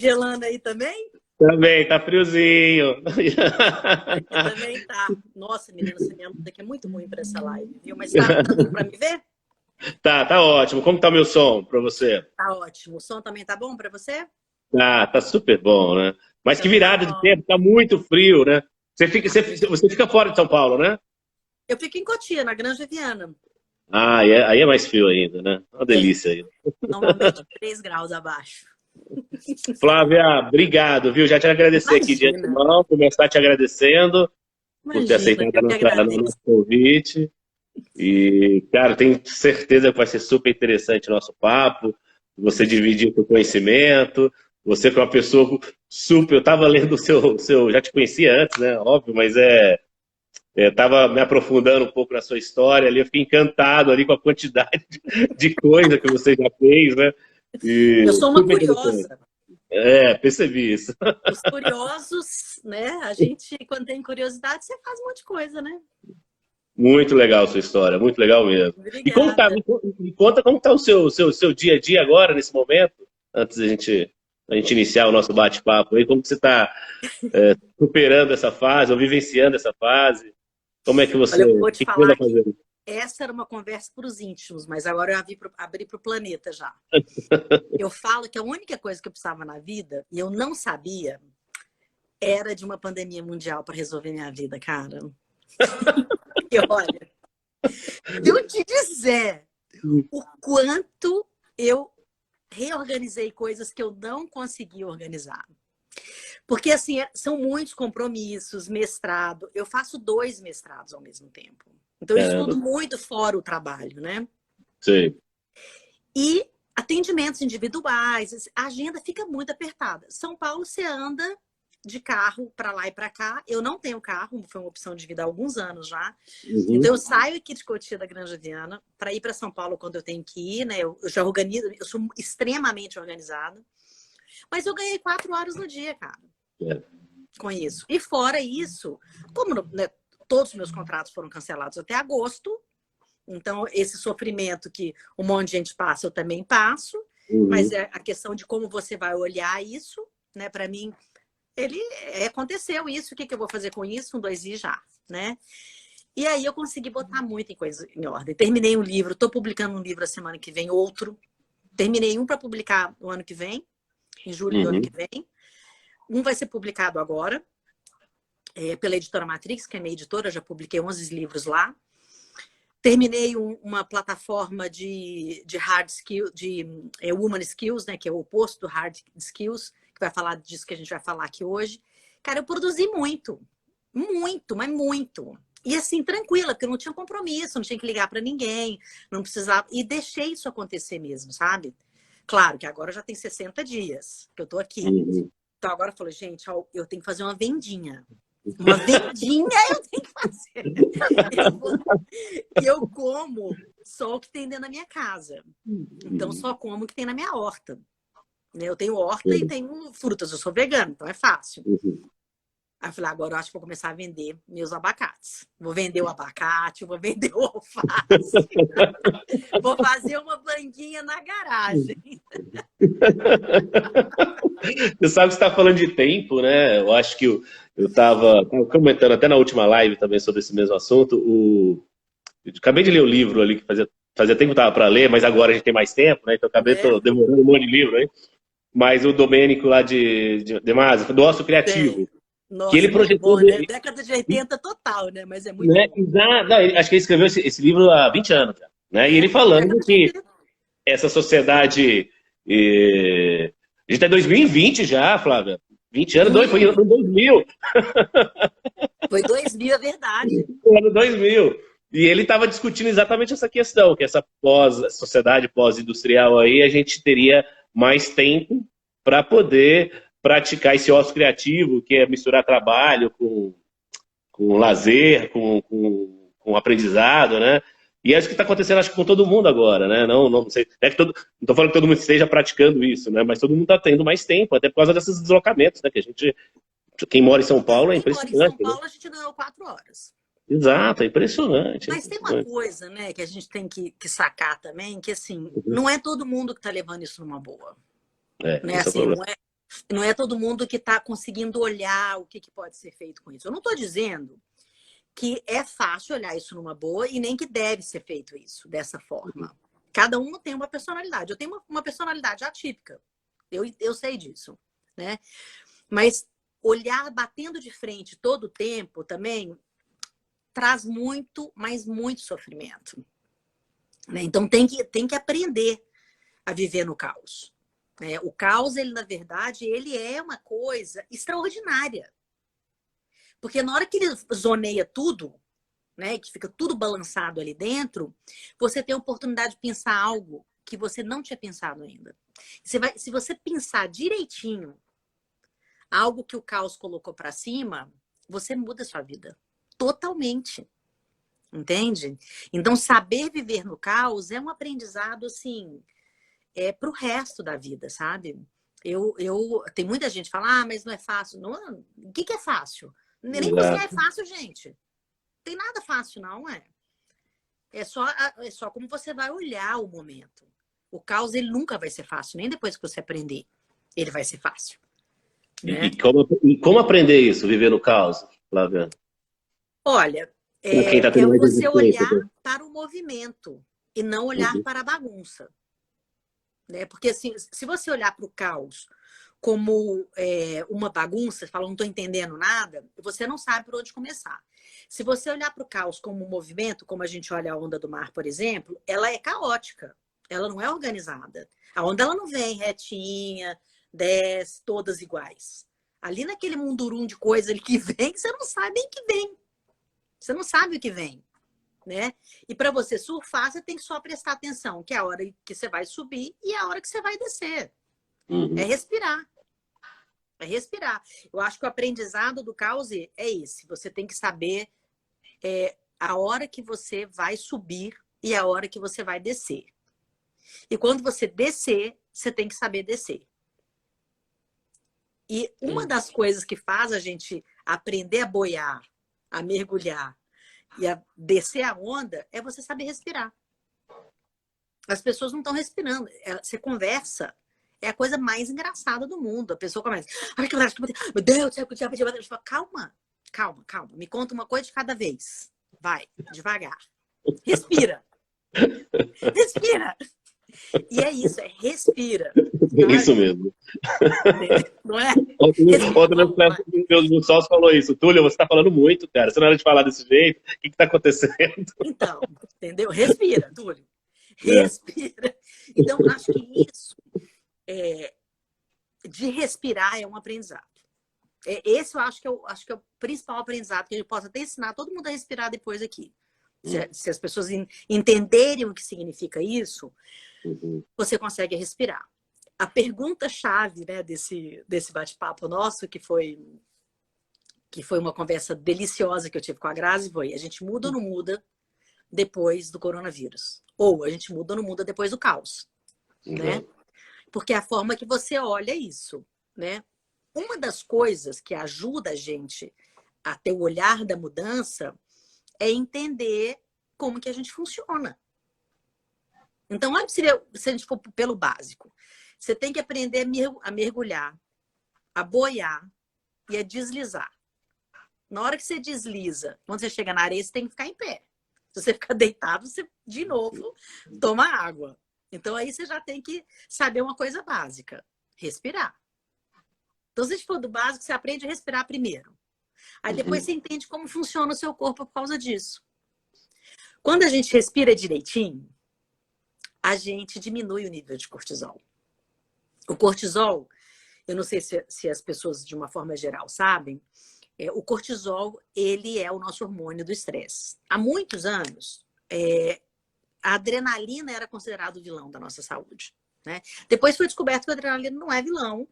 Gelando aí também? Também, tá friozinho. Aqui também tá. Nossa, menina, essa minha luz aqui é muito ruim para essa live, viu? Mas tá dando para me ver? Tá ótimo. Como tá o meu som pra você? Tá ótimo. O som também tá bom para você? Tá super bom, né? Mas que Então tá virada de bom. tempo, tá muito frio, né? Tá. Você fica fora de São Paulo, né? Eu fico em Cotia, na Granja Viana. Ah, aí é mais frio ainda, né? Uma É, delícia aí. normalmente 3 graus abaixo. Flávia, obrigado, viu? Já te agradecer aqui de Imagina, antemão, começar te agradecendo por ter imagina, aceitado eu que o agradeço. nosso convite. E, cara, tenho certeza que vai ser super interessante o nosso papo. Você dividir o seu conhecimento. Você que é uma pessoa super. Eu estava lendo o seu. Já te conhecia antes, né? Óbvio, mas estava me aprofundando um pouco na sua história ali. Eu fiquei encantado ali com a quantidade de coisa que você já fez, né? Eu E sou uma super interessante. curiosa. Percebi isso. Os curiosos, né? A gente, quando tem curiosidade, você faz um monte de coisa, né? Muito legal a sua história, muito legal mesmo. E como tá? Obrigada. Me conta como tá o seu dia a dia agora, nesse momento, antes da gente iniciar o nosso bate-papo aí, como que você está superando essa fase, ou vivenciando essa fase? Como é que Olha, você, eu o vou te que que você anda falar que fazendo? essa era uma conversa para os íntimos, mas agora eu abri para o planeta já. Eu falo que a única coisa que eu precisava na vida, e eu não sabia, era de uma pandemia mundial para resolver minha vida, cara. E olha, se eu te dizer o quanto eu reorganizei coisas que eu não consegui organizar. Porque, assim, são muitos compromissos, mestrado. Eu faço 2 mestrados ao mesmo tempo. Então, eu Caramba, estudo muito fora o trabalho, né? sei. E atendimentos individuais, a agenda fica muito apertada. São Paulo, você anda de carro para lá e para cá. Eu não tenho carro, foi uma opção de vida há alguns anos já. Então, eu Uhum, saio aqui de Cotia da Granja Viana para ir para São Paulo quando eu tenho que ir, né? Eu já organizo, eu sou extremamente organizada. Mas eu ganhei 4 horas no dia, cara, é, com isso. E fora isso, como né, todos os meus contratos foram cancelados até agosto, então esse sofrimento que um monte de gente passa, eu também passo, mas uhum, é a questão de como você vai olhar isso, né? Para mim, aconteceu isso, o que eu vou fazer com isso? 2 e já, né? E aí eu consegui botar muita coisa em ordem. Terminei um livro, estou publicando um livro a semana que vem, outro. Terminei um para publicar no ano que vem, em julho do ano que uhum. vem. Um vai ser publicado agora, pela editora Matrix, que é minha editora, já publiquei 11 livros lá. Terminei uma plataforma de hard skills, de woman skills, né, que é o oposto do hard skills, que vai falar disso que a gente vai falar aqui hoje. Cara, eu produzi muito, muito, mas muito. E assim, tranquila, porque eu não tinha compromisso, não tinha que ligar para ninguém, não precisava. E deixei isso acontecer mesmo, sabe? Claro que agora já tem 60 dias que eu tô aqui. Uhum. Então agora eu falei, gente, ó, eu tenho que fazer uma vendinha. Uma vendinha eu tenho que fazer. Eu vou... E eu como só o que tem dentro da minha casa. Então só como o que tem na minha horta. Eu tenho horta e tenho frutas, eu sou vegana, então é fácil. Uhum. Aí eu falei, agora eu acho que vou começar a vender meus abacates. Vou vender o abacate, vou vender o alface. Vou fazer uma banquinha na garagem. Você sabe que você está falando de tempo, né? Eu acho que eu estava comentando até na última live também sobre esse mesmo assunto. Eu acabei de ler o livro ali, que fazia tempo que estava para ler, mas agora a gente tem mais tempo, né? Então acabei É, tô demorando um monte de livro aí. Mas o Domênico lá de Masi, do Ócio tem. Criativo, que ele Nossa, muito projetou. bom, né? Década de 80 total, né? Mas é muito Né, bom. não, acho que ele escreveu esse livro há 20 anos já. Né? E ele falando Década de que 80. essa sociedade. A gente tá em 2020 já, Flávia. 20 anos, foi em 2000. Foi 2000, é verdade. No ano 2000. E ele estava discutindo exatamente essa questão, que essa sociedade pós-industrial aí, a gente teria mais tempo para poder praticar esse ócio criativo, que é misturar trabalho com lazer, com aprendizado, né? E é isso que está acontecendo, acho que com todo mundo agora, né? Não sei, não estou falando que todo mundo esteja praticando isso, né? Mas todo mundo está tendo mais tempo, até por causa desses deslocamentos, né? Que a gente, quem mora em São Paulo é Quem mora em São impressionante, né? Paulo, a gente ganhou 4 horas. Exato, é impressionante, é Mas tem uma impressionante. coisa, né, que a gente tem que sacar também, que assim, Uhum. não é todo mundo que está levando isso numa boa. Né? Esse é o Assim, problema. não é, Não é todo mundo que está conseguindo olhar o que pode ser feito com isso. Eu não estou dizendo que é fácil olhar isso numa boa e nem que deve ser feito isso dessa forma. Cada um tem uma personalidade. Eu tenho uma personalidade atípica. Eu sei disso, né? Mas olhar batendo de frente todo o tempo também traz muito, mas muito sofrimento. Né? Então tem que aprender a viver no caos. Né? O caos, ele na verdade, ele é uma coisa extraordinária. Porque na hora que ele zoneia tudo, né, que fica tudo balançado ali dentro, você tem a oportunidade de pensar algo que você não tinha pensado ainda. Se você pensar direitinho algo que o caos colocou para cima, você muda a sua vida totalmente. Entende? Então, saber viver no caos é um aprendizado, assim, para o resto da vida, sabe? Tem muita gente que fala, mas não é fácil. Não, o que é fácil? Nem cozinhar é fácil, gente. Não tem nada fácil, não, é? É só como você vai olhar o momento. O caos, ele nunca vai ser fácil, nem depois que você aprender, ele vai ser fácil. Né? E como aprender isso, viver no caos, Flávia? Olha, é você olhar para o movimento e não olhar para a bagunça. Né? Porque assim, se você olhar para o caos como uma bagunça, fala, não estou entendendo nada, você não sabe por onde começar. Se você olhar para o caos como um movimento, como a gente olha a onda do mar, por exemplo, ela é caótica, ela não é organizada. A onda ela não vem retinha, desce, todas iguais. Ali naquele mundurum de coisa que vem, você não sabe nem que vem. Você não sabe o que vem. Né? E para você surfar, você tem que só prestar atenção, que é a hora que você vai subir e a hora que você vai descer. É respirar. É respirar. Eu acho que o aprendizado do caos é esse. Você tem que saber a hora que você vai subir e a hora que você vai descer. E quando você descer, você tem que saber descer. E uma das coisas que faz a gente aprender a boiar, a mergulhar e a descer a onda é você saber respirar. As pessoas não estão respirando. Você conversa, é a coisa mais engraçada do mundo. A pessoa começa, meu Deus, calma, calma, calma. Me conta uma coisa de cada vez. Vai, devagar. Respira. Respira. E é isso, respira. Sabe? Isso mesmo. Não é? Outro meu sócio falou isso. Túlio, você está falando muito, cara. Você não era de falar desse jeito. O que está acontecendo? Então, entendeu? Respira, Túlio. Respira. Então, acho que isso de respirar é um aprendizado. Esse eu acho que é o principal aprendizado que a gente possa até ensinar todo mundo a respirar depois aqui. Se as pessoas entenderem o que significa isso, você consegue respirar. A pergunta-chave, né, desse bate-papo nosso, que foi uma conversa deliciosa que eu tive com a Grazi, foi: a gente muda ou não muda depois do coronavírus? Ou a gente muda ou não muda depois do caos? Né? Porque é a forma que você olha isso. Né? Uma das coisas que ajuda a gente a ter o olhar da mudança é entender como que a gente funciona. Então, se a gente for pelo básico, você tem que aprender a mergulhar, a boiar e a deslizar. Na hora que você desliza, quando você chega na areia, você tem que ficar em pé. Se você ficar deitado, você, de novo, toma água. Então, aí você já tem que saber uma coisa básica: respirar. Então, se a gente for do básico, você aprende a respirar primeiro. Aí depois você entende como funciona o seu corpo por causa disso. Quando a gente respira direitinho, a gente diminui o nível de cortisol. O cortisol, eu não sei se as pessoas, de uma forma geral, sabem, o cortisol, ele é o nosso hormônio do estresse. Há muitos anos, a adrenalina era considerada o vilão da nossa saúde. Né? Depois foi descoberto que a adrenalina não é vilão,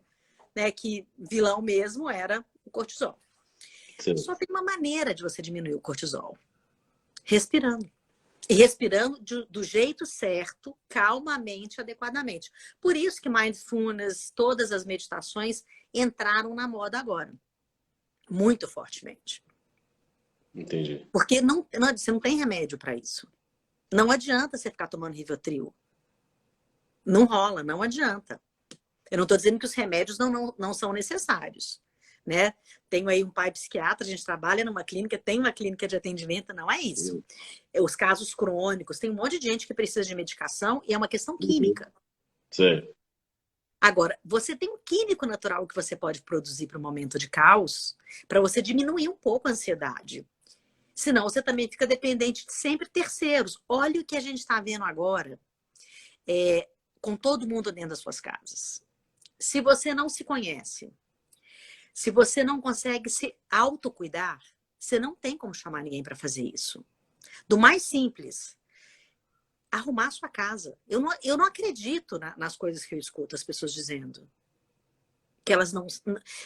né? Que vilão mesmo era o cortisol. Sim. Só tem uma maneira de você diminuir o cortisol: respirando. E respirando do jeito certo, calmamente, adequadamente. Por isso que mindfulness, todas as meditações entraram na moda agora. Muito fortemente. Entendi. Porque você não tem remédio para isso. Não adianta você ficar tomando Rivotril. Não rola, não adianta. Eu não estou dizendo que os remédios não são necessários, né? Tenho aí um pai psiquiatra, a gente trabalha numa clínica, tem uma clínica de atendimento, não é isso. Os casos crônicos, tem um monte de gente que precisa de medicação e é uma questão química. Sim. Agora, você tem um químico natural que você pode produzir para o momento de caos, para você diminuir um pouco a ansiedade. Senão, você também fica dependente de sempre terceiros. Olha o que a gente está vendo agora, com todo mundo dentro das suas casas. Se você não se conhece, se você não consegue se autocuidar, você não tem como chamar ninguém para fazer isso. Do mais simples, arrumar a sua casa. Eu não acredito nas coisas que eu escuto as pessoas dizendo. Que elas não...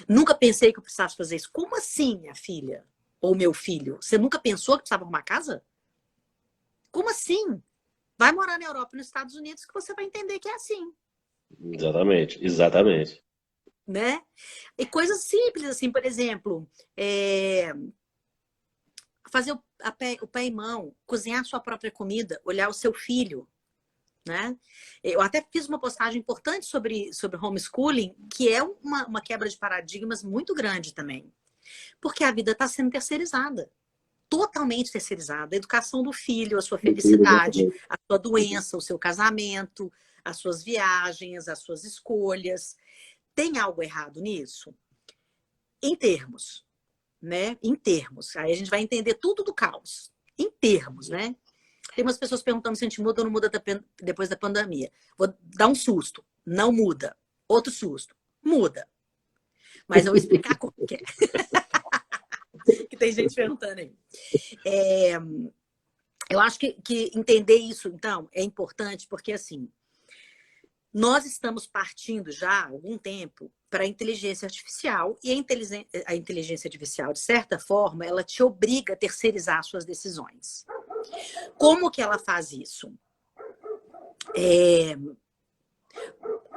Nunca pensei que eu precisasse fazer isso. Como assim, minha filha? Ou meu filho? Você nunca pensou que precisava arrumar casa? Como assim? Vai morar na Europa e nos Estados Unidos que você vai entender que é assim. Exatamente, exatamente. Né? E coisas simples, assim, por exemplo, fazer o pé e mão, cozinhar a sua própria comida, olhar o seu filho, né? Eu até fiz uma postagem importante sobre homeschooling, que é uma quebra de paradigmas muito grande também. Porque a vida está sendo terceirizada. Totalmente terceirizada. A educação do filho, a sua felicidade, a sua doença, o seu casamento, as suas viagens, as suas escolhas. Tem algo errado nisso? Em termos, né? Em termos. Aí a gente vai entender tudo do caos. Em termos, né? Tem umas pessoas perguntando se a gente muda ou não muda depois da pandemia. Vou dar um susto. Não muda. Outro susto. Muda. Mas eu vou explicar como que é. Que tem gente perguntando aí. Eu acho que entender isso, então, é importante, porque, assim, nós estamos partindo já há algum tempo para a inteligência artificial, e a inteligência artificial, de certa forma, ela te obriga a terceirizar suas decisões. Como que ela faz isso?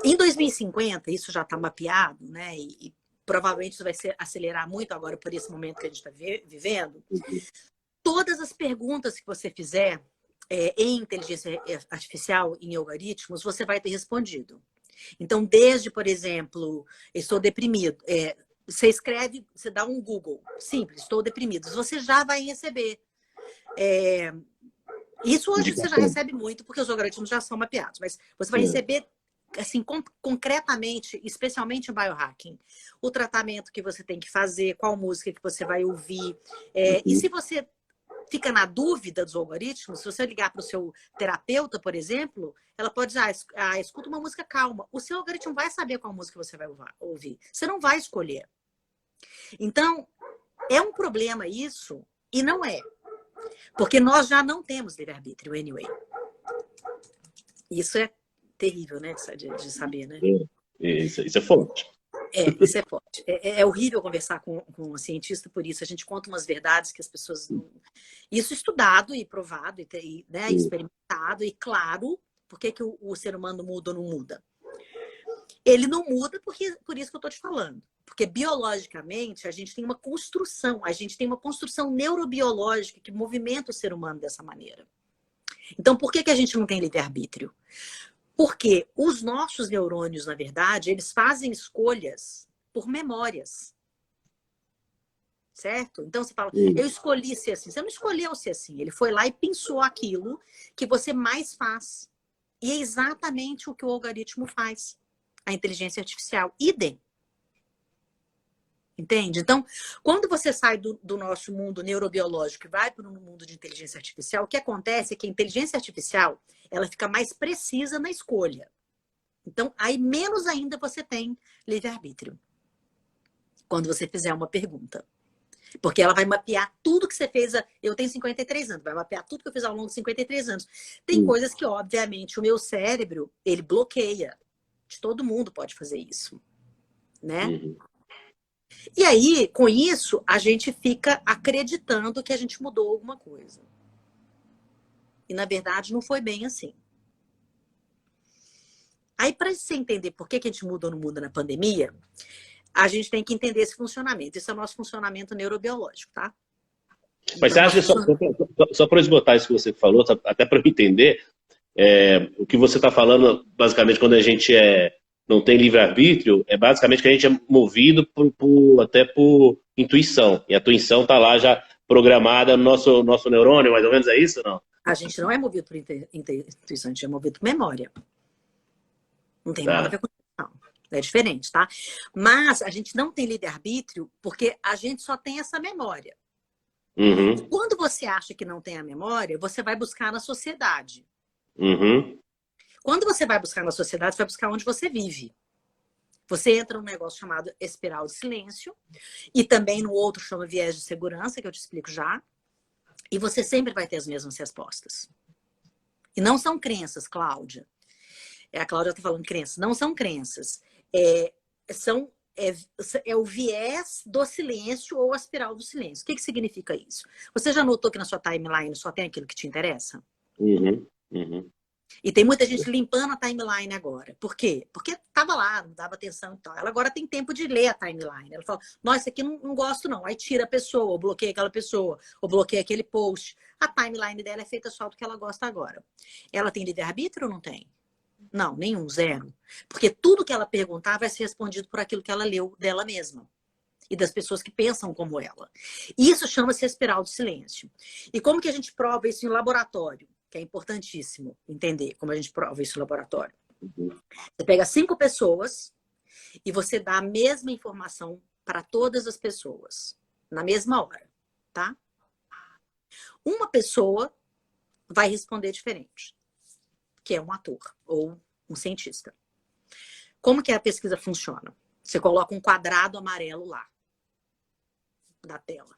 Em 2050, isso já está mapeado, né? E provavelmente isso vai acelerar muito agora por esse momento que a gente está vivendo. Todas as perguntas que você fizer em inteligência artificial, em algoritmos, você vai ter respondido. Então, desde, por exemplo, estou deprimido. Você escreve, você dá um Google, simples, estou deprimido. Você já vai receber. Isso hoje você já recebe muito, porque os algoritmos já são mapeados. Mas você vai receber, assim, concretamente, especialmente em biohacking, o tratamento que você tem que fazer, qual música que você vai ouvir. E se você fica na dúvida dos algoritmos, se você ligar para o seu terapeuta, por exemplo, ela pode dizer, escuta uma música calma. O seu algoritmo vai saber qual música você vai ouvir. Você não vai escolher. Então, é um problema isso, e não é. Porque nós já não temos livre-arbítrio, anyway. Isso é terrível, né, de saber, né? Isso é forte. Isso é forte. É horrível conversar com um cientista por isso. A gente conta umas verdades que as pessoas... Isso estudado e provado, né, experimentado, e claro, por que o ser humano muda ou não muda? Ele não muda por isso que eu estou te falando. Porque biologicamente a gente tem uma construção neurobiológica que movimenta o ser humano dessa maneira. Então, por que a gente não tem livre-arbítrio? Porque os nossos neurônios, na verdade, eles fazem escolhas por memórias. Certo? Então você fala, eu escolhi ser assim. Você não escolheu ser assim. Ele foi lá e pensou aquilo que você mais faz. E é exatamente o que o algoritmo faz. A inteligência artificial. Idem. Entende? Então, quando você sai do nosso mundo neurobiológico e vai para um mundo de inteligência artificial, o que acontece é que a inteligência artificial ela fica mais precisa na escolha. Então, aí menos ainda você tem livre-arbítrio. Quando você fizer uma pergunta. Porque ela vai mapear tudo que você fez. Eu tenho 53 anos, vai mapear tudo que eu fiz ao longo de 53 anos. Tem coisas que, obviamente, o meu cérebro, ele bloqueia. Todo mundo pode fazer isso. Né? E aí, com isso, a gente fica acreditando que a gente mudou alguma coisa. E, na verdade, não foi bem assim. Aí, para você entender por que a gente muda ou não muda na pandemia, a gente tem que entender esse funcionamento. Esse é o nosso funcionamento neurobiológico, tá? Mas você acha que, só para esgotar isso que você falou, até para eu entender, o que você está falando, basicamente, quando a gente não tem livre-arbítrio, é basicamente que a gente é movido até por intuição. E a intuição está lá já programada no nosso neurônio, mais ou menos, é isso ou não? A gente não é movido por intuição, a gente é movido por memória. Não tem nada a ver com isso, não. É diferente, tá? Mas a gente não tem livre-arbítrio porque a gente só tem essa memória. Uhum. Quando você acha que não tem a memória, você vai buscar na sociedade. Uhum. Quando você vai buscar na sociedade, você vai buscar onde você vive. Você entra num negócio chamado espiral de silêncio e também no outro chama viés de segurança, que eu te explico já. E você sempre vai ter as mesmas respostas. E não são crenças, Cláudia. A Cláudia está falando crenças. Não são crenças. É o viés do silêncio ou a espiral do silêncio. O que significa isso? Você já notou que na sua timeline só tem aquilo que te interessa? Uhum. Uhum. E tem muita gente limpando a timeline agora. Por quê? Porque estava lá, não dava atenção e tal. Ela agora tem tempo de ler a timeline. Ela fala, nossa, isso aqui não gosto não. Aí tira a pessoa, ou bloqueia aquela pessoa, ou bloqueia aquele post. A timeline dela é feita só do que ela gosta agora. Ela tem livre-arbítrio ou não tem? Não, nenhum, zero. Porque tudo que ela perguntar vai ser respondido por aquilo que ela leu dela mesma. E das pessoas que pensam como ela. Isso chama-se espiral do silêncio. E como que a gente prova isso em laboratório? Que é importantíssimo entender como a gente prova isso no laboratório. Você pega 5 pessoas e você dá a mesma informação para todas as pessoas, na mesma hora, tá? Uma pessoa vai responder diferente, que é um ator ou um cientista. Como que a pesquisa funciona? Você coloca um quadrado amarelo lá, da tela.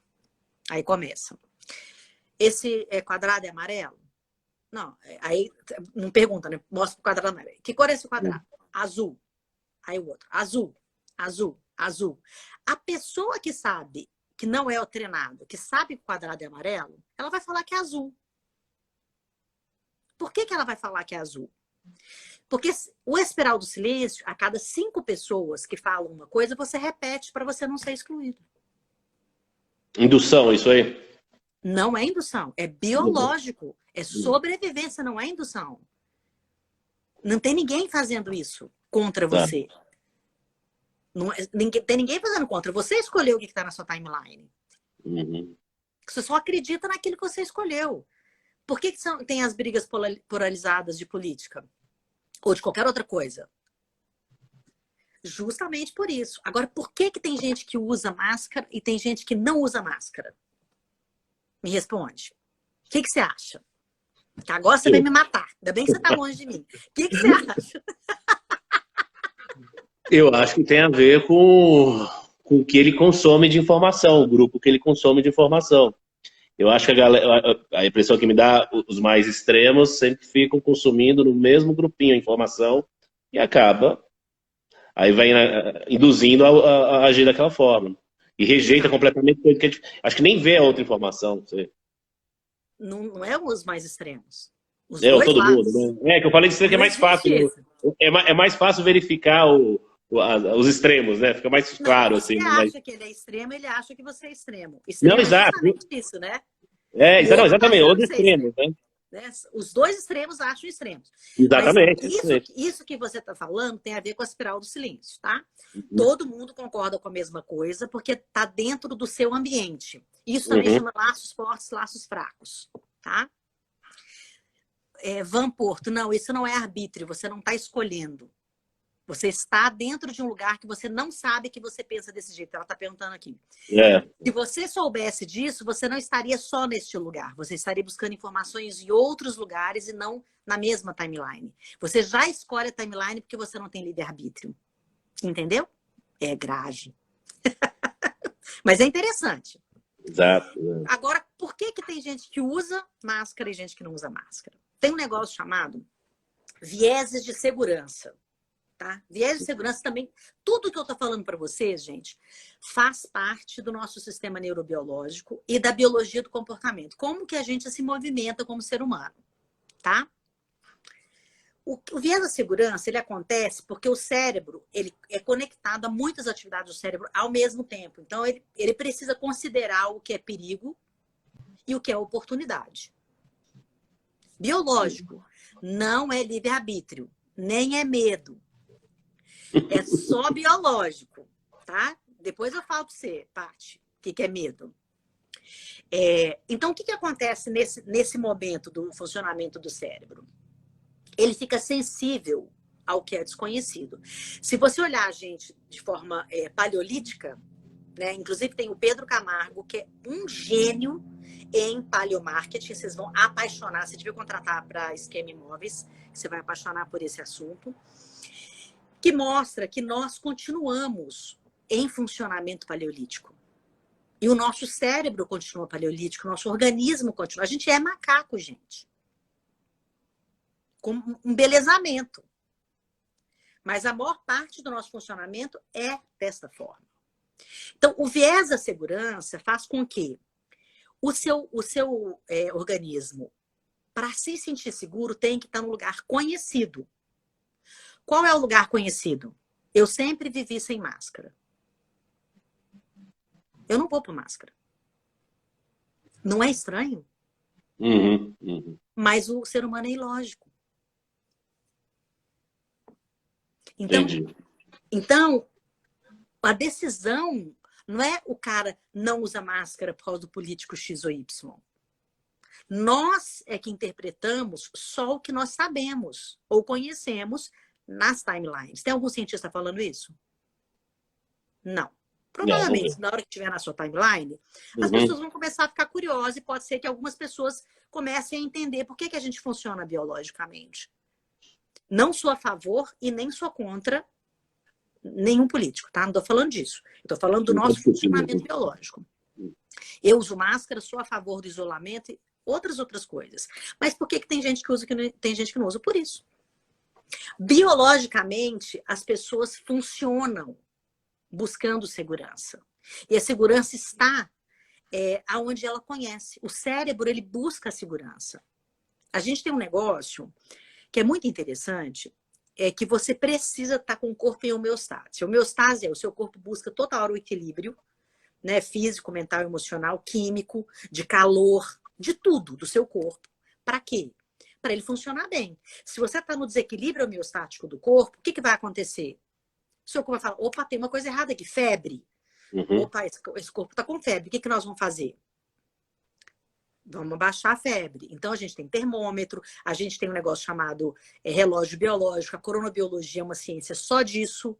Aí começa. Esse quadrado é amarelo? Não, aí não pergunta, né? Mostra o quadrado amarelo. Que cor é esse quadrado? Azul. Aí o outro, azul, azul, azul. A pessoa que sabe, que não é o treinado, que sabe que o quadrado é amarelo, ela vai falar que é azul. Por que ela vai falar que é azul? Porque o espiral do silêncio, a cada 5 pessoas que falam uma coisa, você repete para você não ser excluído. Indução, isso aí? Não é indução, é biológico. É sobrevivência, não é indução. Não tem ninguém fazendo isso contra você. Não tem ninguém fazendo contra. Você escolheu o que está na sua timeline. Uhum. Você só acredita naquilo que você escolheu. Por que tem as brigas polarizadas de política? Ou de qualquer outra coisa? Justamente por isso. Agora, por que tem gente que usa máscara e tem gente que não usa máscara? Me responde. O que você acha? Que agora você vai me matar. Ainda bem que você está longe de mim. O que você acha? Eu acho que tem a ver com o que ele consome de informação, o grupo que ele consome de informação. Eu acho que a impressão que me dá, os mais extremos sempre ficam consumindo no mesmo grupinho a informação e acaba. Aí vai induzindo a agir daquela forma. E rejeita completamente coisa que a gente, acho que nem vê a outra informação. Não é os mais extremos. Os dois todo lados. Mundo. Né? É que eu falei de extremo que é mais fácil. É mais fácil verificar os extremos, né? Fica mais claro. Você assim. Acha que ele é extremo, ele acha que você é extremo. Extremo não, exato. É justamente isso, né? Exatamente. Outro extremo, né? Os dois extremos acham extremos. Exatamente. Mas isso que você está falando tem a ver com a espiral do silêncio, tá? Uhum. Todo mundo concorda com a mesma coisa porque está dentro do seu ambiente. Isso também chama laços fortes, laços fracos, tá? Van Porto, não, isso não é arbítrio, você não está escolhendo. Você está dentro de um lugar que você não sabe que você pensa desse jeito. Ela está perguntando aqui. Se você soubesse disso, você não estaria só neste lugar. Você estaria buscando informações em outros lugares e não na mesma timeline. Você já escolhe a timeline porque você não tem livre-arbítrio. Entendeu? É grave. Mas é interessante. Exato. Agora, por que tem gente que usa máscara e gente que não usa máscara? Tem um negócio chamado vieses de segurança. Tá? Viés de segurança também, tudo que eu tô falando para vocês, gente, faz parte do nosso sistema neurobiológico e da biologia do comportamento. Como que a gente se movimenta como ser humano, tá? O viés da segurança, ele acontece porque o cérebro, ele é conectado a muitas atividades do cérebro ao mesmo tempo. Então, ele precisa considerar o que é perigo e o que é oportunidade. Biológico, não é livre-arbítrio, nem é medo. É só biológico, tá? Depois eu falo para você, Paty, o que é medo. Então, o que acontece nesse momento do funcionamento do cérebro? Ele fica sensível ao que é desconhecido. Se você olhar a gente de forma paleolítica, né? Inclusive tem o Pedro Camargo, que é um gênio em paleomarketing. Vocês vão apaixonar. Você devia contratar para Esquema Imóveis, que você vai apaixonar por esse assunto. Que mostra que nós continuamos em funcionamento paleolítico. E o nosso cérebro continua paleolítico, o nosso organismo continua. A gente é macaco, gente. Com um embelezamento. Mas a maior parte do nosso funcionamento é desta forma. Então, o viés da segurança faz com que o seu organismo, para se sentir seguro, tem que estar num lugar conhecido. Qual é o lugar conhecido? Eu sempre vivi sem máscara. Eu não vou para máscara. Não é estranho? Mas o ser humano é ilógico. Então, a decisão não é o cara não usa máscara por causa do político X ou Y. Nós é que interpretamos só o que nós sabemos ou conhecemos nas timelines. Tem algum cientista falando isso? Não. Provavelmente, na hora que estiver na sua timeline, as pessoas vão começar a ficar curiosas e pode ser que algumas pessoas comecem a entender por que a gente funciona biologicamente. Não sou a favor e nem sou contra nenhum político, tá? Não estou falando disso. Estou falando do nosso funcionamento biológico. Eu uso máscara, sou a favor do isolamento e outras coisas. Mas por que tem gente que usa e tem gente que não usa? Por isso. Biologicamente, as pessoas funcionam buscando segurança. E a segurança está aonde ela conhece. O cérebro, ele busca a segurança. A gente tem um negócio que é muito interessante, é que você precisa estar com o corpo em homeostase. Homeostase o seu corpo busca toda hora o equilíbrio, né, físico, mental, emocional, químico, de calor, de tudo do seu corpo. Para quê? Para ele funcionar bem. Se você está no desequilíbrio homeostático do corpo, o que vai acontecer? O seu corpo vai falar, opa, tem uma coisa errada aqui, febre. Opa, esse corpo está com febre, o que nós vamos fazer? Vamos baixar a febre. Então, a gente tem termômetro, a gente tem um negócio chamado relógio biológico, a coronobiologia é uma ciência só disso,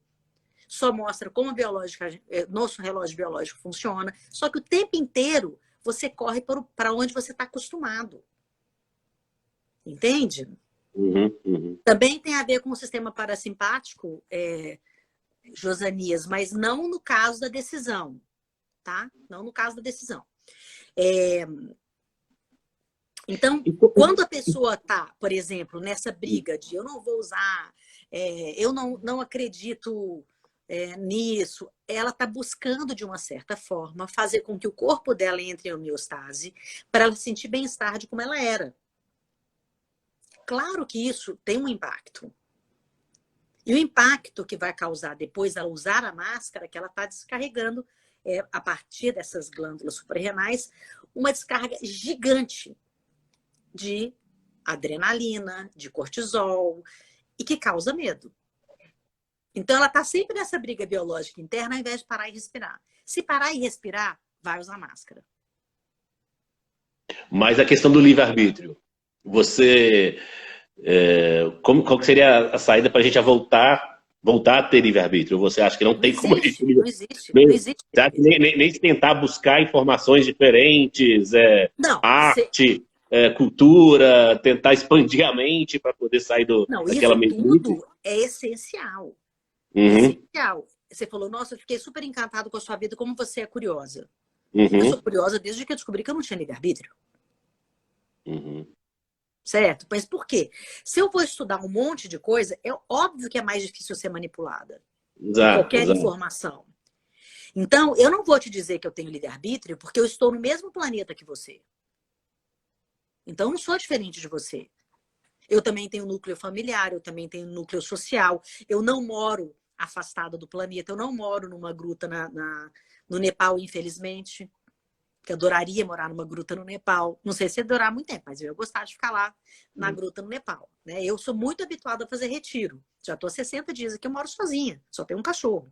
só mostra como nosso relógio biológico funciona, só que o tempo inteiro você corre para onde você está acostumado. Entende? Também tem a ver com o sistema parasimpático, Josanias, mas não no caso da decisão, tá? Não no caso da decisão. Então, quando a pessoa está, por exemplo, nessa briga de eu não vou usar, eu não acredito nisso, ela está buscando, de uma certa forma, fazer com que o corpo dela entre em homeostase para ela se sentir bem-estar de como ela era. Claro que isso tem um impacto. E o impacto que vai causar depois ela usar a máscara, que ela está descarregando, a partir dessas glândulas suprarrenais, uma descarga gigante de adrenalina, de cortisol, e que causa medo. Então, ela está sempre nessa briga biológica interna, ao invés de parar e respirar. Se parar e respirar, vai usar máscara. Mas a questão do livre-arbítrio, você... qual que seria a saída para a gente voltar a ter livre-arbítrio? Você acha que não tem como a gente... Não existe. Não existe. Nem se tentar buscar informações diferentes, arte... cultura, tentar expandir a mente para poder sair daquela mente. Tudo é essencial. Essencial. Você falou, nossa, eu fiquei super encantado com a sua vida, como você é curiosa. Eu sou curiosa desde que eu descobri que eu não tinha livre-arbítrio. Certo? Mas por quê? Se eu vou estudar um monte de coisa, é óbvio que é mais difícil ser manipulada. Qualquer informação. Então, eu não vou te dizer que eu tenho livre-arbítrio porque eu estou no mesmo planeta que você. Então, eu não sou diferente de você. Eu também tenho núcleo familiar, eu também tenho núcleo social. Eu não moro afastada do planeta, eu não moro numa gruta no Nepal, infelizmente. que eu adoraria morar numa gruta no Nepal. Não sei se ia durar muito tempo, mas eu ia gostar de ficar lá na gruta no Nepal. Né? Eu sou muito habituada a fazer retiro. Já estou há 60 dias aqui, eu moro sozinha, só tenho um cachorro.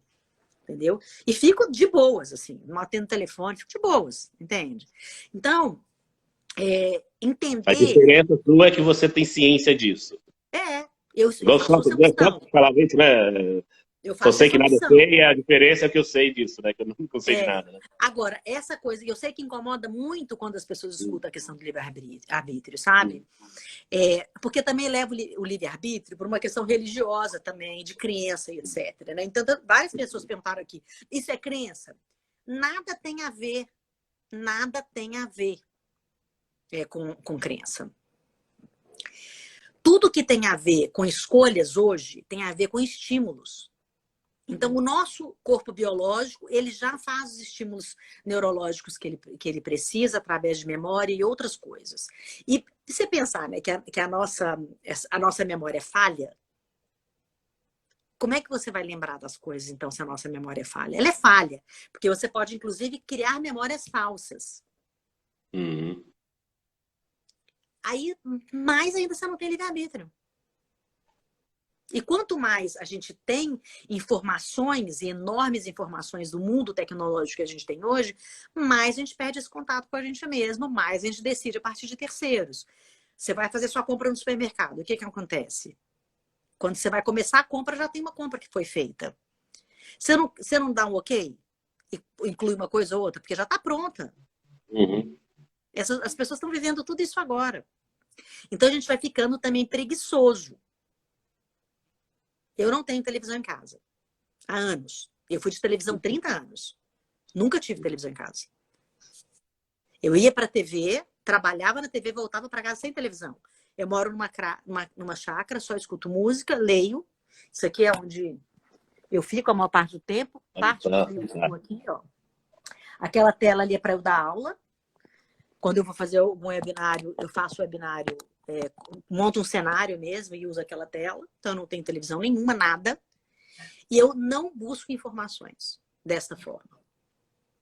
Entendeu? E fico de boas, assim, não atendo telefone, fico de boas, entende? Então, entender... A diferença sua é que você tem ciência disso. Eu faço função. Falar isso, né? Eu Só faço sei que nada função. sei, e a diferença é que eu sei disso, né? Que eu não sei de nada. Né? Agora, essa coisa, eu sei que incomoda muito quando as pessoas escutam a questão do livre-arbítrio, sabe? Porque também leva o livre-arbítrio por uma questão religiosa também, de crença e etc. Né? Então, várias pessoas perguntaram aqui, isso é crença? Nada tem a ver com crença. Tudo que tem a ver com escolhas hoje tem a ver com estímulos. Então, o nosso corpo biológico, ele já faz os estímulos neurológicos que ele precisa, através de memória e outras coisas. E se você pensar, né, que a nossa memória é falha, como é que você vai lembrar das coisas, então, se a nossa memória é falha? Ela é falha, porque você pode, inclusive, criar memórias falsas. Aí, mais ainda você não tem livre-arbítrio. E quanto mais a gente tem informações, e enormes informações do mundo tecnológico que a gente tem hoje, mais a gente perde esse contato com a gente mesmo, mais a gente decide a partir de terceiros. Você vai fazer sua compra no supermercado, o que acontece? Quando você vai começar a compra, já tem uma compra que foi feita. Você não dá um ok? E inclui uma coisa ou outra, porque já está pronta. As pessoas estão vivendo tudo isso agora. Então a gente vai ficando também preguiçoso. Eu não tenho televisão em casa há anos. Eu fui de televisão 30 anos. Nunca tive televisão em casa. Eu ia para a TV, trabalhava na TV, voltava para casa sem televisão. Eu moro numa chácara, só escuto música, leio. Isso aqui é onde eu fico a maior parte do tempo. Parte do tempo eu fico aqui, ó. Aquela tela ali é para eu dar aula. Quando eu vou fazer algum webinário, eu faço webinário, monto um cenário mesmo e uso aquela tela. Então, eu não tenho televisão nenhuma, nada. E eu não busco informações desta forma.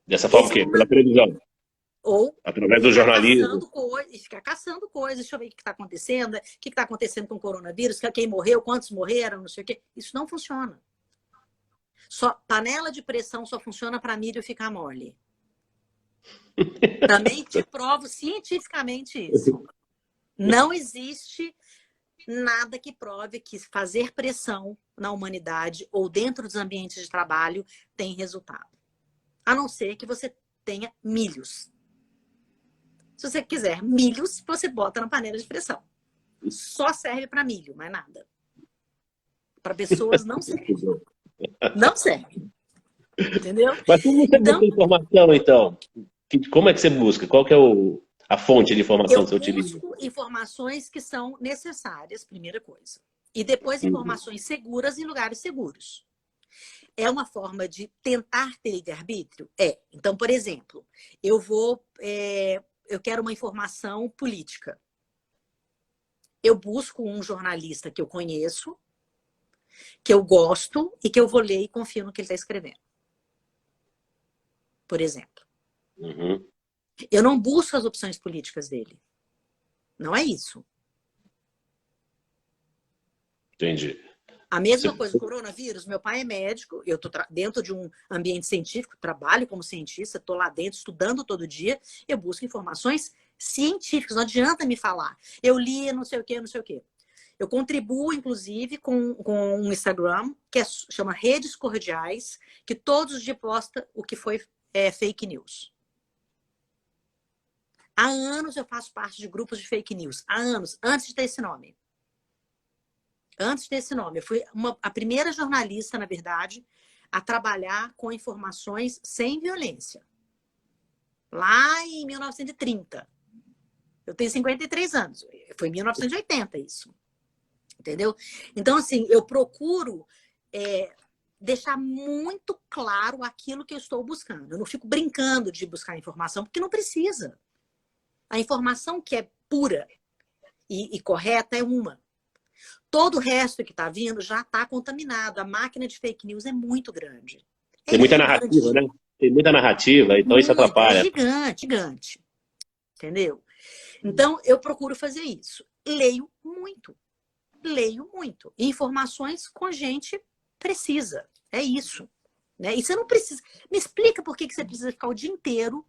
Dessa forma o quê? Pela televisão? Ou através do jornalismo. Ficar caçando coisas. Deixa eu ver o que está acontecendo. O que está acontecendo com o coronavírus. Quem morreu, quantos morreram, não sei o quê. Isso não funciona. Panela de pressão só funciona para milho ficar mole. Também te provo cientificamente isso. Não existe nada que prove que fazer pressão na humanidade ou dentro dos ambientes de trabalho tem resultado. A não ser que você tenha milhos. Se você quiser milhos, você bota na panela de pressão. Só serve para milho, mais nada. Para pessoas não serve. Não serve. Entendeu? Mas como você busca informação, então? Como é que você busca? Qual que é a fonte de informação que você utiliza? Eu busco informações que são necessárias, primeira coisa. E depois informações seguras em lugares seguros. É uma forma de tentar ter livre-arbítrio? Então, por exemplo, eu quero uma informação política. Eu busco um jornalista que eu conheço, que eu gosto e que eu vou ler e confio no que ele está escrevendo. Por exemplo. Eu não busco as opções políticas dele. Não é isso. Entendi. A mesma coisa, o coronavírus, meu pai é médico, eu estou dentro de um ambiente científico, trabalho como cientista, estou lá dentro estudando todo dia, eu busco informações científicas, não adianta me falar. Eu li não sei o quê, não sei o quê. Eu contribuo, inclusive, com um Instagram que chama Redes Cordiais, que todos os dias posta o que foi fake news. Há anos eu faço parte de grupos de fake news. Há anos, antes de ter esse nome. Antes desse nome. Eu fui a primeira jornalista, na verdade, a trabalhar com informações sem violência. Lá em 1930. Eu tenho 53 anos. Foi em 1980 isso. Entendeu? Então, assim, eu procuro deixar muito claro aquilo que eu estou buscando. Eu não fico brincando de buscar informação, porque não precisa. A informação que é pura e correta é uma. Todo o resto que está vindo já está contaminado. A máquina de fake news é muito grande. Tem muita narrativa, né? tem muita narrativa, então isso atrapalha. É gigante, gigante. Entendeu? Então, eu procuro fazer isso. Leio muito. Leio muito. E informações com gente precisa. É isso. Né? E você não precisa... Me explica por que você precisa ficar o dia inteiro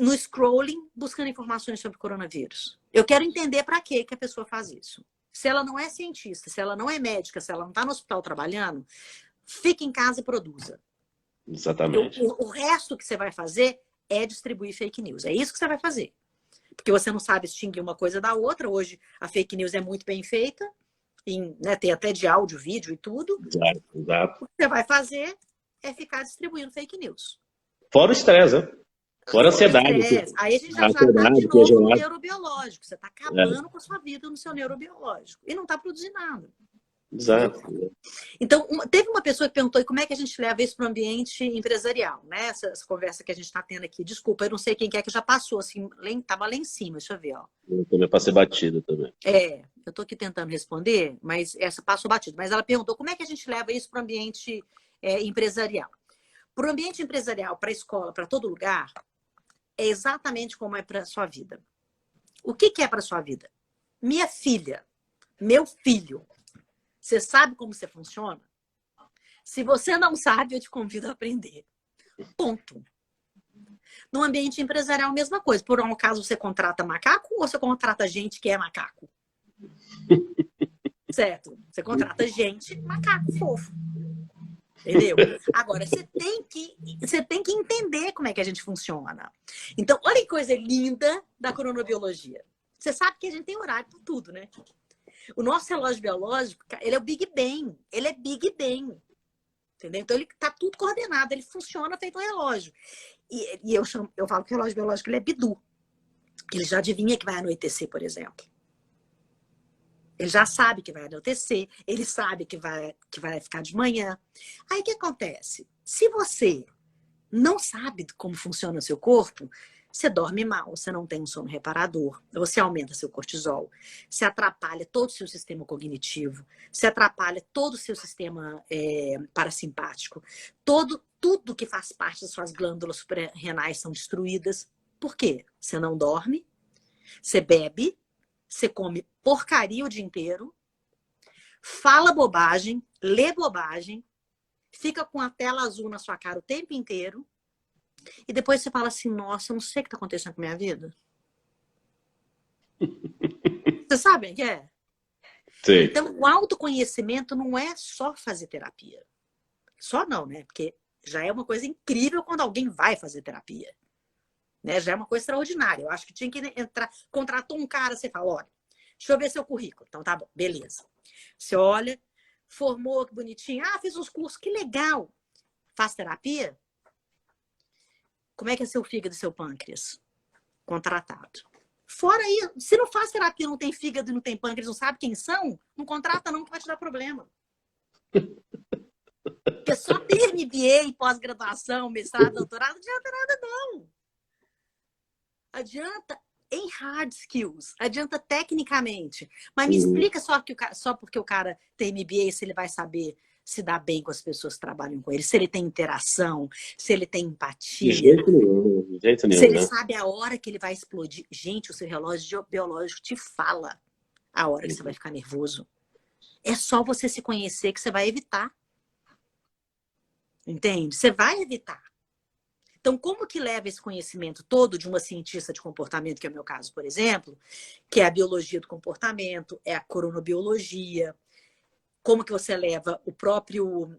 no scrolling buscando informações sobre coronavírus. Eu quero entender para que a pessoa faz isso. Se ela não é cientista, se ela não é médica, se ela não está no hospital trabalhando, fique em casa e produza. Exatamente. O resto que você vai fazer é distribuir fake news. É isso que você vai fazer. Porque você não sabe distinguir uma coisa da outra. Hoje a fake news é muito bem feita. Né, tem até de áudio, vídeo e tudo. Exato. O que você vai fazer é ficar distribuindo fake news. Fora o estresse, né? Fora a ansiedade. Aí a gente já está de novo no neurobiológico. Você está acabando com a sua vida no seu neurobiológico. E não está produzindo nada. Exato. Então, teve uma pessoa que perguntou como é que a gente leva isso para o ambiente empresarial, né? Essa conversa que a gente está tendo aqui. Desculpa, eu não sei quem que é que já passou, assim, estava lá em cima, deixa eu ver, ó. Eu também passei batido também. Eu estou aqui tentando responder, mas essa passou batido. Mas ela perguntou como é que a gente leva isso para o ambiente empresarial. Para o ambiente empresarial, para a escola, para todo lugar, é exatamente como é para a sua vida. O que é para a sua vida? Minha filha, meu filho, você sabe como você funciona? Se você não sabe, eu te convido a aprender. Ponto. No ambiente empresarial, a mesma coisa. Por um acaso, você contrata macaco ou você contrata gente que é macaco? Certo? Você contrata gente, macaco fofo. Entendeu? Agora, você tem que entender como é que a gente funciona. Então, olha que coisa linda da cronobiologia. Você sabe que a gente tem horário para tudo, né? O nosso relógio biológico, ele é o Big Bang. Ele é Big Bang. Entendeu? Então, ele está tudo coordenado. Ele funciona feito um relógio. E eu falo que o relógio biológico ele é bidu. Ele já adivinha que vai anoitecer, por exemplo. Ele já sabe que vai anoitecer. Ele sabe que vai ficar de manhã. Aí, o que acontece? Se você não sabe como funciona o seu corpo... Você dorme mal, você não tem um sono reparador, você aumenta seu cortisol, você atrapalha todo o seu sistema cognitivo, você atrapalha todo o seu sistema parasimpático, tudo que faz parte das suas glândulas suprarrenais são destruídas. Por quê? Você não dorme, você bebe, você come porcaria o dia inteiro, fala bobagem, lê bobagem, fica com a tela azul na sua cara o tempo inteiro, e depois você fala assim, nossa, eu não sei o que está acontecendo com a minha vida. Vocês sabem o que é? Sim. Então, o autoconhecimento não é só fazer terapia. Só não, né? Porque já é uma coisa incrível quando alguém vai fazer terapia. Né? Já é uma coisa extraordinária. Eu acho que tinha que entrar, contratou um cara, você fala, olha, deixa eu ver seu currículo. Então, tá bom, beleza. Você olha, formou, que bonitinho. Ah, fiz uns cursos, que legal. Faz terapia? Como é que é seu fígado e seu pâncreas? Contratado. Fora aí, se não faz terapia, não tem fígado e não tem pâncreas, não sabe quem são, não contrata não, que vai te dar problema. Porque só ter MBA, pós-graduação, mestrado, doutorado, não adianta nada não. Adianta em hard skills, adianta tecnicamente. Mas me explica só porque o cara tem MBA, se ele vai saber se dá bem com as pessoas que trabalham com ele, se ele tem interação, se ele tem empatia. De jeito nenhum, se ele né? sabe a hora que ele vai explodir. Gente, o seu relógio biológico te fala a hora que você vai ficar nervoso. É só você se conhecer que você vai evitar. Entende? Você vai evitar. Então, como que leva esse conhecimento todo de uma cientista de comportamento, que é o meu caso, por exemplo, que é a biologia do comportamento, é a cronobiologia, como que você leva o próprio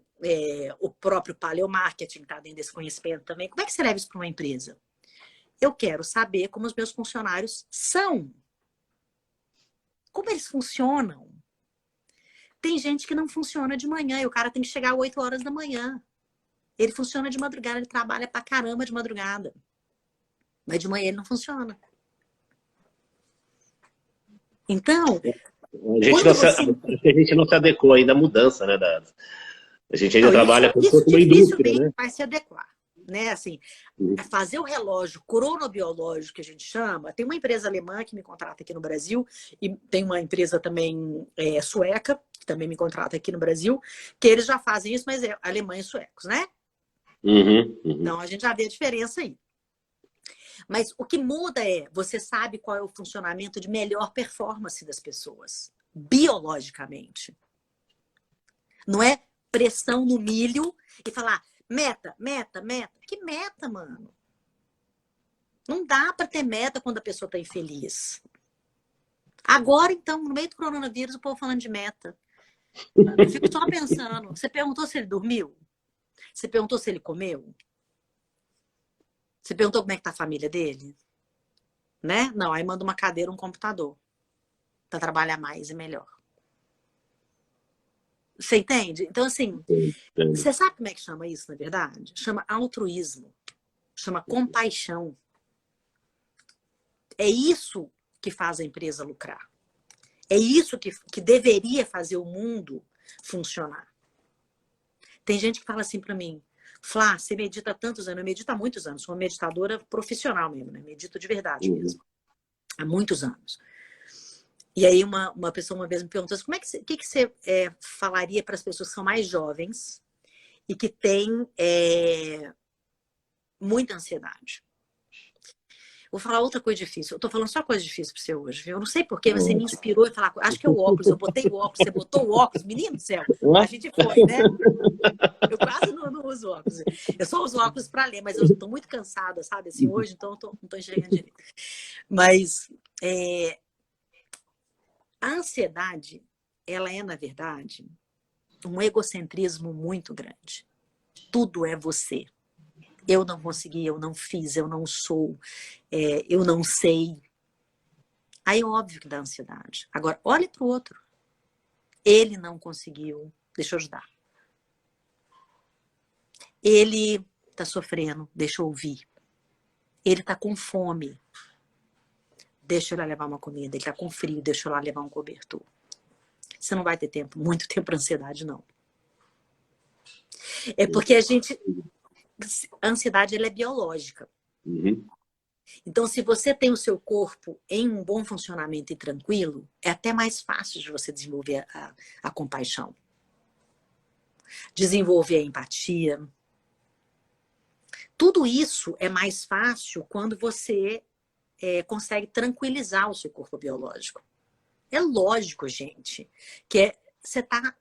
paleomarketing, que está dentro desse conhecimento também. Como é que você leva isso para uma empresa? Eu quero saber como os meus funcionários são. Como eles funcionam. Tem gente que não funciona de manhã e o cara tem que chegar às 8 horas da manhã. Ele funciona de madrugada, ele trabalha pra caramba de madrugada. Mas de manhã ele não funciona. Então... A gente não se adequou ainda à mudança, né? A gente ainda trabalha com uma indústria, né? Vai se adequar, né? Assim, fazer o relógio cronobiológico que a gente chama. Tem uma empresa alemã que me contrata aqui no Brasil e tem uma empresa também sueca que também me contrata aqui no Brasil, que eles já fazem isso, mas é alemães e suecos, né? Uhum, uhum. Então, a gente já vê a diferença aí. Mas o que muda é, você sabe qual é o funcionamento de melhor performance das pessoas, biologicamente. Não é pressão no milho e falar meta, meta, meta. Que meta, mano? Não dá para ter meta quando a pessoa está infeliz. Agora, então, no meio do coronavírus, o povo falando de meta. Eu fico só pensando. Você perguntou se ele dormiu? Você perguntou se ele comeu? Você perguntou como é que tá a família dele? Né? Não, aí manda uma cadeira, um computador. Para trabalhar mais e melhor. Você entende? Então, assim, você sabe como é que chama isso, na verdade? Chama altruísmo. Chama compaixão. É isso que faz a empresa lucrar. É isso que deveria fazer o mundo funcionar. Tem gente que fala assim para mim, Flá, você medita há tantos anos. Eu medito há muitos anos. Sou uma meditadora profissional mesmo, né? Medito de verdade mesmo. Há muitos anos. E aí uma pessoa uma vez me perguntou assim, o que você falaria para as pessoas que são mais jovens e que têm muita ansiedade? Vou falar outra coisa difícil. Eu tô falando só coisa difícil para você hoje, viu? Eu não sei porquê, mas você me inspirou a falar. Acho que é o óculos. Eu botei o óculos, você botou o óculos. Menino do céu, a gente foi, né? Eu quase não uso óculos. Eu só uso óculos para ler, mas eu tô muito cansada, sabe? Assim, hoje, então eu não tô enxergando direito. Mas a ansiedade, ela é, na verdade, um egocentrismo muito grande. Tudo é você. Eu não consegui, eu não fiz, eu não sou, eu não sei. Aí é óbvio que dá ansiedade. Agora, olhe para o outro. Ele não conseguiu. Deixa eu ajudar. Ele está sofrendo. Deixa eu ouvir. Ele está com fome. Deixa eu lá levar uma comida. Ele está com frio. Deixa eu lá levar um cobertor. Você não vai ter tempo, muito tempo para ansiedade, não. É porque a ansiedade ela é biológica. Uhum. Então, se você tem o seu corpo em um bom funcionamento e tranquilo, é até mais fácil de você desenvolver a compaixão. Desenvolver a empatia. Tudo isso é mais fácil quando você consegue tranquilizar o seu corpo biológico. É lógico, gente, que você está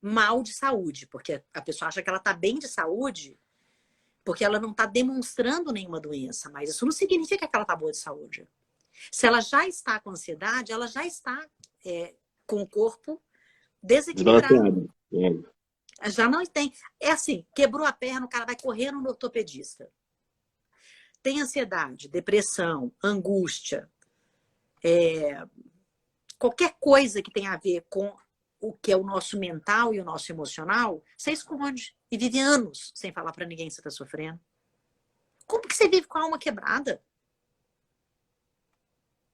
mal de saúde, porque a pessoa acha que ela está bem de saúde porque ela não está demonstrando nenhuma doença, mas isso não significa que ela está boa de saúde. Se ela já está com ansiedade, ela já está com o corpo desequilibrado. Já não tem. É assim, quebrou a perna, o cara vai correndo no ortopedista. Tem ansiedade, depressão, angústia, qualquer coisa que tenha a ver com o que é o nosso mental e o nosso emocional, você esconde e vive anos sem falar para ninguém que você está sofrendo. Como que você vive com a alma quebrada?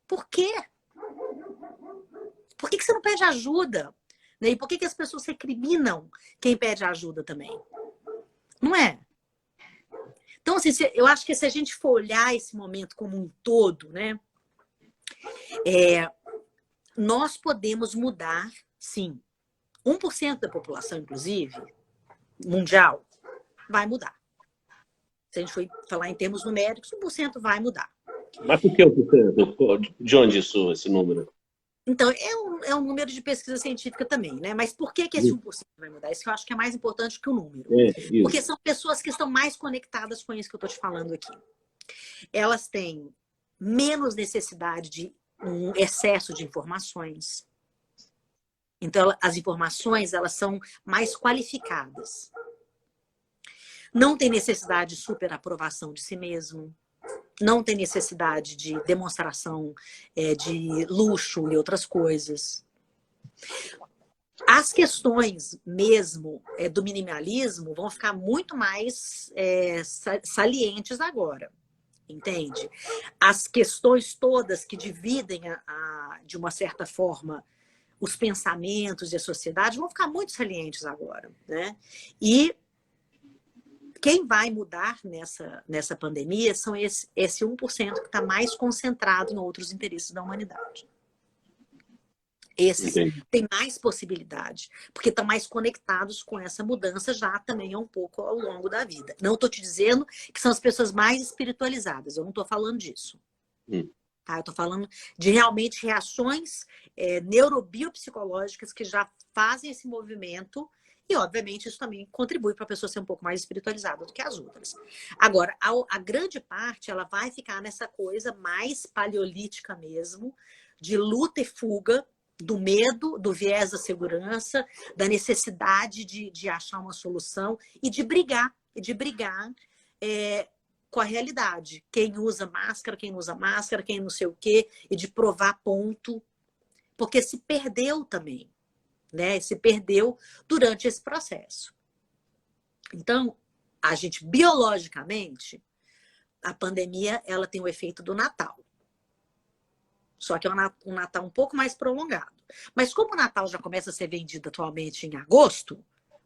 Por quê? Por que você não pede ajuda? E por que as pessoas recriminam quem pede ajuda também? Não é? Então, assim, eu acho que se a gente for olhar esse momento como um todo, né? Nós podemos mudar, sim. 1% da população, inclusive, mundial, vai mudar. Se a gente for falar em termos numéricos, 1% vai mudar. Mas por que 1%? De onde esse número? Então, é um número de pesquisa científica também, né? Mas por que esse 1% vai mudar? Isso que eu acho que é mais importante que o número. Porque são pessoas que estão mais conectadas com isso que eu estou te falando aqui. Elas têm menos necessidade de um excesso de informações. Então, as informações, elas são mais qualificadas. Não tem necessidade de superaprovação de si mesmo. Não tem necessidade de demonstração de luxo e outras coisas. As questões mesmo do minimalismo vão ficar muito mais salientes agora, entende? As questões todas que dividem, de uma certa forma, os pensamentos e a sociedade vão ficar muito salientes agora, né? E quem vai mudar nessa pandemia são esse 1% que está mais concentrado em outros interesses da humanidade. Esses Entendi. têm mais possibilidade, porque estão mais conectados com essa mudança já também um pouco ao longo da vida. Não estou te dizendo que são as pessoas mais espiritualizadas, eu não estou falando disso. Tá? Eu estou falando de realmente reações neurobiopsicológicas que já fazem esse movimento e, obviamente, isso também contribui para a pessoa ser um pouco mais espiritualizada do que as outras. Agora, a grande parte, ela vai ficar nessa coisa mais paleolítica mesmo, de luta e fuga, do medo, do viés da segurança, da necessidade de achar uma solução e de brigar com a realidade. Quem usa máscara, quem não usa máscara, quem não sei o quê, e de provar ponto, porque se perdeu também, né? Se perdeu durante esse processo. Então, a gente, biologicamente, a pandemia, ela tem o efeito do Natal. Só que é um Natal um pouco mais prolongado. Mas como o Natal já começa a ser vendido atualmente em agosto,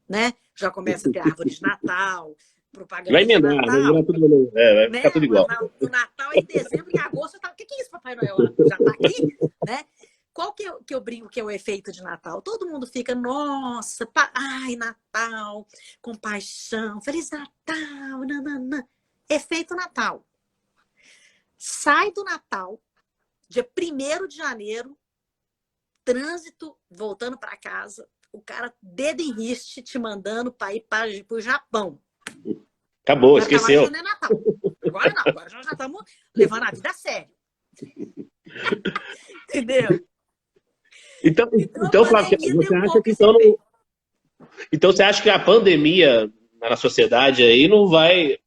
né? Já começa a ter árvore de Natal, propaganda Vai de emendar, Natal, vai né? ficar tudo igual. Do Natal em dezembro, em agosto, o que é isso, Papai Noel? Já tá aqui, né? Qual que eu brinco que é o efeito de Natal? Todo mundo fica, nossa, ai, Natal, compaixão, Feliz Natal, nananã. Efeito Natal. Sai do Natal, dia 1º de janeiro, trânsito, voltando para casa, o cara, dedo em riste, te mandando para ir para o Japão. Acabou, Mas esqueceu. agora já não é Natal. Agora não, agora já estamos levando a vida a sério. Entendeu? Então, Flávia, você acha que então você acha que a pandemia na sociedade aí não vai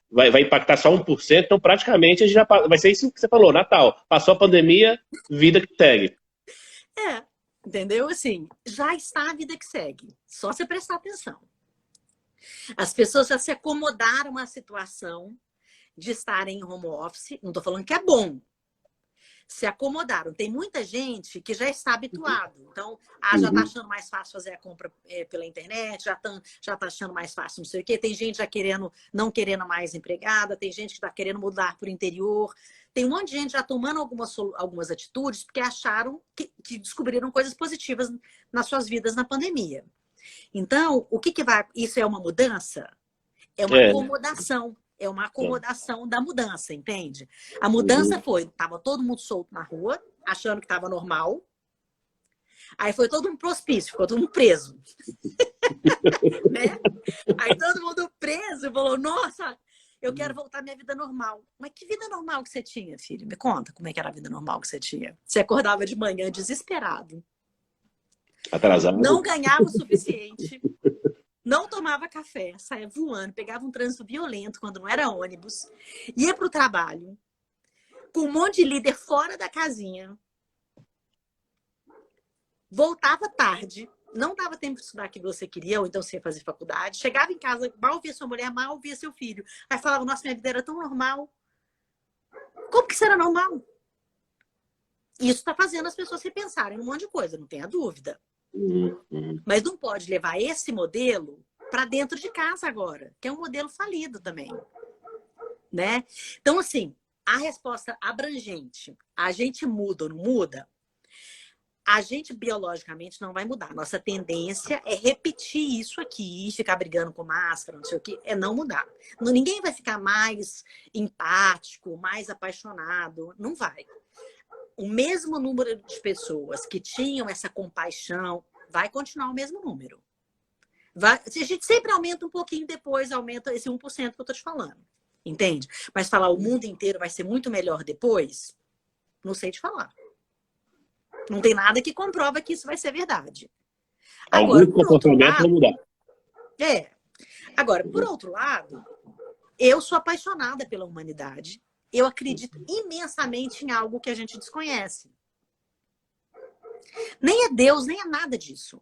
vai impactar só 1%, então praticamente a gente já vai ser isso que você falou, Natal. Passou a pandemia, vida que segue. Entendeu? Assim, já está a vida que segue. Só você prestar atenção. As pessoas já se acomodaram à situação de estarem em home office. Não estou falando que é bom. Se acomodaram. Tem muita gente que já está habituado. Então, já está achando mais fácil fazer a compra pela internet, já está achando mais fácil não sei o quê. Tem gente já não querendo mais empregada, tem gente que está querendo mudar para o interior. Tem um monte de gente já tomando algumas atitudes porque acharam que descobriram coisas positivas nas suas vidas na pandemia. Então, o que vai... Isso é uma mudança? É uma acomodação. É uma acomodação da mudança, entende? A mudança tava todo mundo solto na rua, achando que estava normal. Aí foi todo mundo pro hospício, ficou todo mundo preso. Né? Aí todo mundo preso e falou, nossa, eu quero voltar à minha vida normal. Mas que vida normal que você tinha, filho? Me conta como é que era a vida normal que você tinha. Você acordava de manhã desesperado. Atrasado. Não ganhava o suficiente. Não tomava café, saía voando, pegava um trânsito violento quando não era ônibus, ia para o trabalho, com um monte de líder fora da casinha, voltava tarde, não dava tempo de estudar o que você queria, ou então você ia fazer faculdade, chegava em casa, mal via sua mulher, mal via seu filho. Aí falava, nossa, minha vida era tão normal. Como que isso era normal? Isso está fazendo as pessoas repensarem um monte de coisa, não tenha dúvida. Mas não pode levar esse modelo para dentro de casa agora, que é um modelo falido também, né? Então, assim, a resposta abrangente, a gente muda ou não muda? A gente biologicamente não vai mudar. Nossa tendência é repetir isso aqui, ficar brigando com máscara, não sei o quê, é não mudar. Ninguém vai ficar mais empático, mais apaixonado, não vai. O mesmo número de pessoas que tinham essa compaixão vai continuar o mesmo número. A gente sempre aumenta um pouquinho, depois aumenta esse 1% que eu estou te falando. Entende? Mas falar o mundo inteiro vai ser muito melhor depois, não sei te falar. Não tem nada que comprova que isso vai ser verdade. Agora, algum comportamento vai mudar. Agora, por outro lado, eu sou apaixonada pela humanidade. Eu acredito imensamente em algo que a gente desconhece. Nem é Deus, nem é nada disso.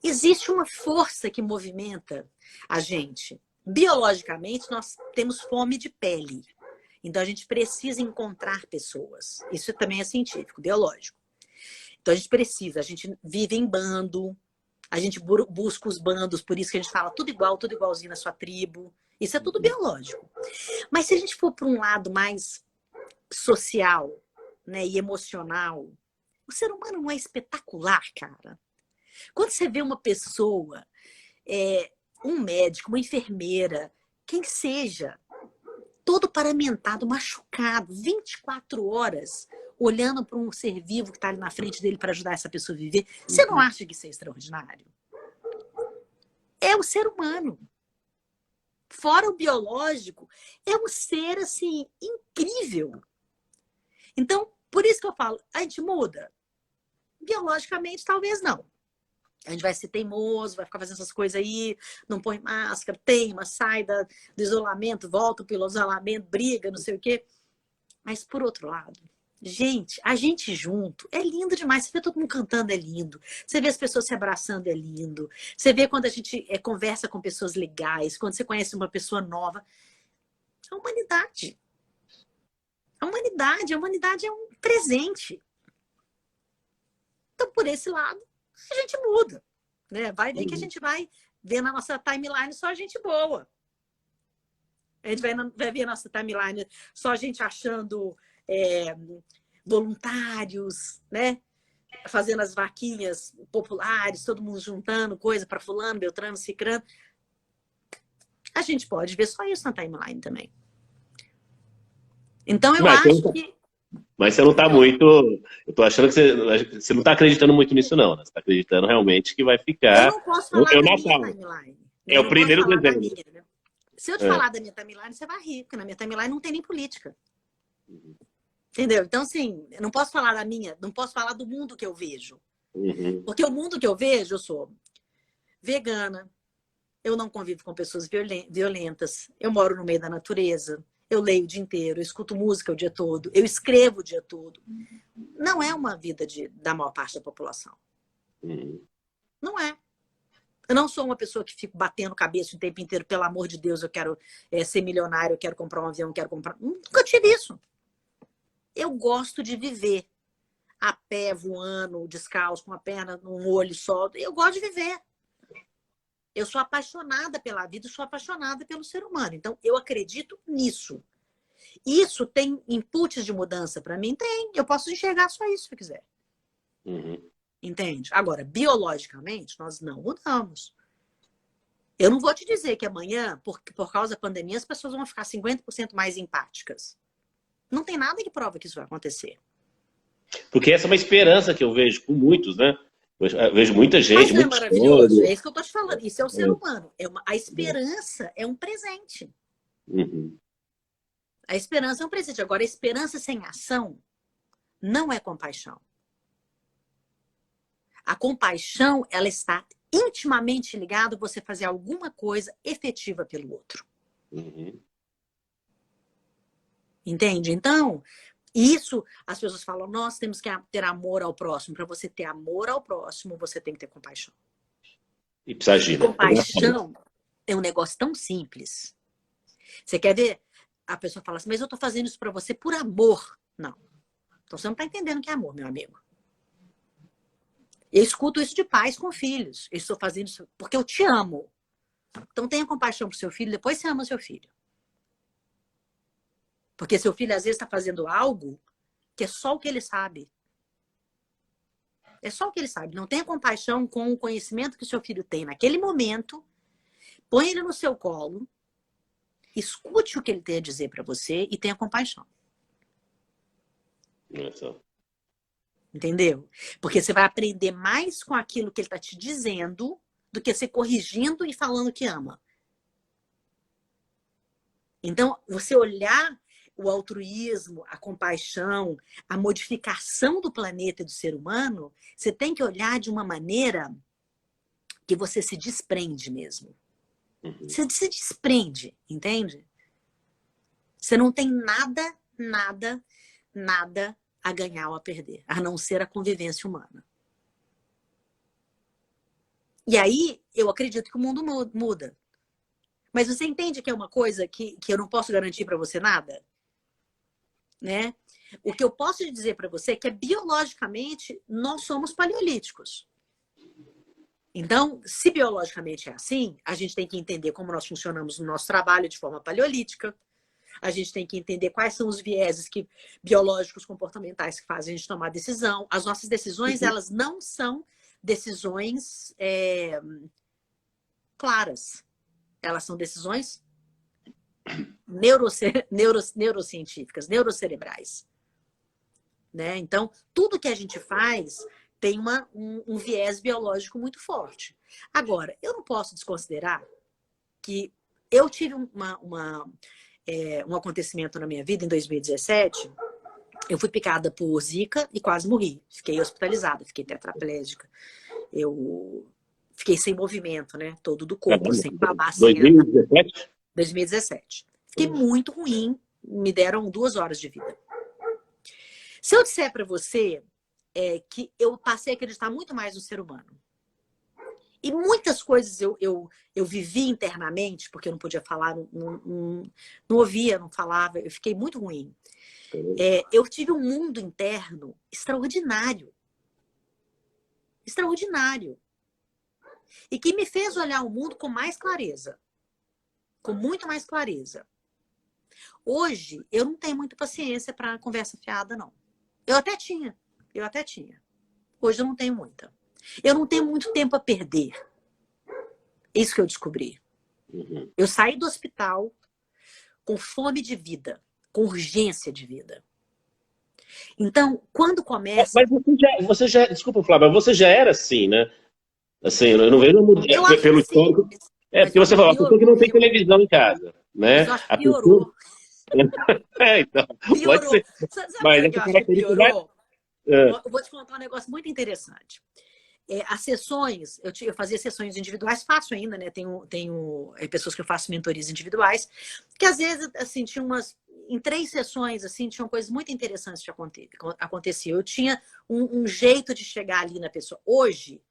Existe uma força que movimenta a gente. Biologicamente, nós temos fome de pele. Então, a gente precisa encontrar pessoas. Isso também é científico, biológico. Então, a gente vive em bando, a gente busca os bandos, por isso que a gente fala tudo igual, tudo igualzinho na sua tribo. Isso é tudo biológico. Mas se a gente for para um lado mais social, né, e emocional, O ser humano não é espetacular, cara? Quando você vê uma pessoa, um médico, uma enfermeira, quem seja, todo paramentado, machucado, 24 horas, olhando para um ser vivo que está ali na frente dele para ajudar essa pessoa a viver, você não acha que isso é extraordinário? É o ser humano. Fora o biológico, é um ser, assim, incrível. Então, por isso que eu falo, a gente muda? Biologicamente, talvez não. A gente vai ser teimoso, vai ficar fazendo essas coisas aí, não põe máscara, teima, sai do isolamento, volta pelo isolamento, briga, não sei o quê. Mas, por outro lado, gente, a gente junto é lindo demais. Você vê todo mundo cantando, é lindo. Você vê as pessoas se abraçando, é lindo. Você vê quando a gente conversa com pessoas legais, quando você conhece uma pessoa nova. A humanidade. A humanidade é um presente. Então, por esse lado, a gente muda. Né? Vai ver que a gente vai ver na nossa timeline só gente boa. A gente vai ver na nossa timeline só gente achando voluntários, né? Fazendo as vaquinhas populares, todo mundo juntando coisa para fulano, beltrano, cicrano. A gente pode ver só isso na timeline também. Então, eu acho que... Mas você não está muito... Eu tô achando que você não está acreditando muito nisso, não. Né? Você está acreditando realmente que vai ficar... Eu não posso falar da minha timeline. É o primeiro dezembro. Né? Se eu te falar da minha timeline, você vai rir, porque na minha timeline não tem nem política. Entendeu? Então, assim, eu não posso falar da minha, não posso falar do mundo que eu vejo. Porque o mundo que eu vejo, eu sou vegana, eu não convivo com pessoas violentas, eu moro no meio da natureza, eu leio o dia inteiro, eu escuto música o dia todo, eu escrevo o dia todo. Não é uma vida da maior parte da população. Não é. Eu não sou uma pessoa que fico batendo cabeça o tempo inteiro, pelo amor de Deus, eu quero ser milionário, eu quero comprar um avião, eu quero comprar... Nunca tive isso. Eu gosto de viver a pé, voando, descalço, com a perna num olho só. Eu gosto de viver. Eu sou apaixonada pela vida, sou apaixonada pelo ser humano. Então, eu acredito nisso. Isso tem inputs de mudança para mim? Tem. Eu posso enxergar só isso se eu quiser. Entende? Agora, biologicamente, nós não mudamos. Eu não vou te dizer que amanhã, por causa da pandemia, as pessoas vão ficar 50% mais empáticas. Não tem nada que prova que isso vai acontecer. Porque essa é uma esperança que eu vejo com muitos, né? Eu vejo muita gente... Mas não é maravilhoso? É isso que eu estou te falando. Isso é o ser humano. A esperança é um presente. A esperança é um presente. Agora, a esperança sem ação não é compaixão. A compaixão, ela está intimamente ligada a você fazer alguma coisa efetiva pelo outro. Entende? Então, isso, as pessoas falam, nós temos que ter amor ao próximo. Para você ter amor ao próximo, você tem que ter compaixão. E precisa agir, né? Compaixão é um negócio tão simples. Você quer ver? A pessoa fala assim, mas eu estou fazendo isso para você por amor. Não. Então você não está entendendo o que é amor, meu amigo. Eu escuto isso de pais com filhos. Eu estou fazendo isso porque eu te amo. Então tenha compaixão pro seu filho, depois você ama seu filho. Porque seu filho, às vezes, está fazendo algo que é só o que ele sabe. É só o que ele sabe. Não tenha compaixão com o conhecimento que o seu filho tem naquele momento. Põe ele no seu colo. Escute o que ele tem a dizer para você e tenha compaixão. Entendeu? Porque você vai aprender mais com aquilo que ele está te dizendo do que você corrigindo e falando que ama. Então, você olhar o altruísmo, a compaixão, a modificação do planeta e do ser humano, você tem que olhar de uma maneira que você se desprende mesmo. Você se desprende, entende? Você não tem nada a ganhar ou a perder, a não ser a convivência humana. E aí, eu acredito que o mundo muda. Mas você entende que é uma coisa que eu não posso garantir para você nada? Né? O que eu posso dizer para você é que biologicamente nós somos paleolíticos. Então, se biologicamente é assim, a gente tem que entender como nós funcionamos no nosso trabalho de forma paleolítica. a gente tem que entender quais são os vieses biológicos, comportamentais que fazem a gente tomar decisão. As nossas decisões, elas não são decisões claras. Elas são decisões neurocientíficas, neurocerebrais. Né? Então, tudo que a gente faz tem um viés biológico muito forte. Agora, eu não posso desconsiderar que eu tive um acontecimento na minha vida em 2017. Eu fui picada por Zika e quase morri. Fiquei hospitalizada, fiquei tetraplégica. Eu fiquei sem movimento, né? Todo do corpo, sem falar. 2017? 2017. Fiquei muito ruim. Me deram 2 horas de vida. Se eu disser para você que eu passei a acreditar muito mais no ser humano. E muitas coisas eu vivi internamente, porque eu não podia falar, não ouvia, não falava, eu fiquei muito ruim. Eu tive um mundo interno extraordinário. Extraordinário. E que me fez olhar o mundo com mais clareza. Com muito mais clareza. Hoje, eu não tenho muita paciência para conversa fiada, não. Eu até tinha. Hoje eu não tenho muita. Eu não tenho muito tempo a perder. Isso que eu descobri. Eu saí do hospital com fome de vida, com urgência de vida. Então, quando começa... Mas você já, desculpa, Flávia, você já era assim, né? Assim, eu não vejo pelo histórico. Porque você falou, a pessoa que não tem televisão em casa, né? Mas eu acho que piorou. Então, Piorou. pode ser. Sabe Mas o que eu acho que piorou? Eu vou te contar um negócio muito interessante. As sessões, eu fazia sessões individuais, faço ainda, né? Tenho pessoas que eu faço mentorias individuais, que às vezes, assim, tinha em 3 sessões, assim, tinham coisas muito interessantes que aconteciam. Eu tinha um jeito de chegar ali na pessoa. Hoje,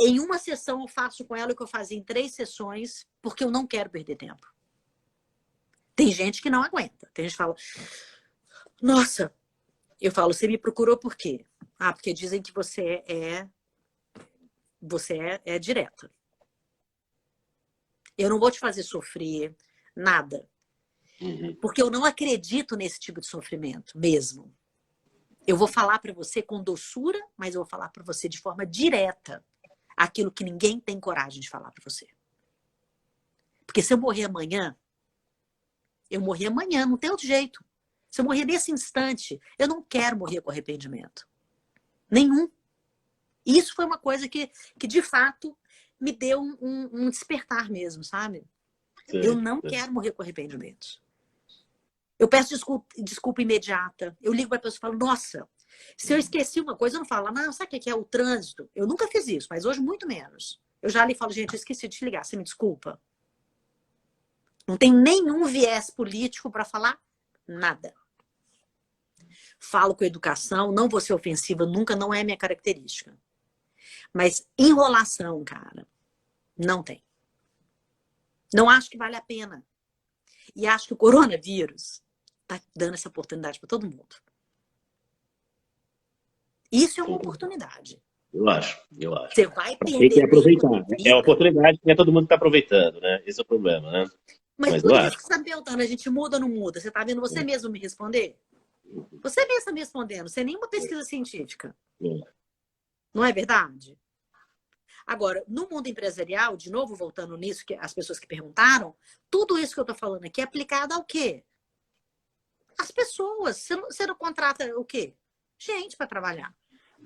em uma sessão, eu faço com ela o que eu fazia em 3 sessões, porque eu não quero perder tempo. Tem gente que não aguenta. Tem gente que fala, nossa, eu falo, você me procurou por quê? Porque dizem que você é direta. Eu não vou te fazer sofrer nada. Porque eu não acredito nesse tipo de sofrimento mesmo. Eu vou falar para você com doçura, mas eu vou falar para você de forma direta aquilo que ninguém tem coragem de falar para você. Porque se eu morrer amanhã, não tem outro jeito. Se eu morrer nesse instante, eu não quero morrer com arrependimento. Nenhum. Isso foi uma coisa que de fato, me deu um despertar mesmo, sabe? Sim, eu não quero morrer com arrependimento. Eu peço desculpa imediata. Eu ligo para a pessoa e falo, nossa, se eu esqueci uma coisa, eu não falo, não, sabe o que é o trânsito? Eu nunca fiz isso, mas hoje muito menos. Eu já lhe falo, gente, eu esqueci de te ligar, você me desculpa? Não tem nenhum viés político para falar nada. Falo com educação, não vou ser ofensiva nunca, não é minha característica. Mas enrolação, cara, não tem. Não acho que vale a pena. E acho que o coronavírus está dando essa oportunidade para todo mundo. Isso é uma oportunidade. Eu acho. Você vai perder. Tem que aproveitar. É uma oportunidade que todo mundo está aproveitando, né? Esse é o problema, né? Mas tudo isso que você está me perguntando, a gente muda ou não muda? Você está vendo você mesmo me responder? Você mesmo está me respondendo, sem nenhuma pesquisa científica. Não é verdade? Agora, no mundo empresarial, de novo, voltando nisso, que as pessoas que perguntaram, tudo isso que eu estou falando aqui é aplicado ao quê? As pessoas. Você não contrata o quê? Gente para trabalhar.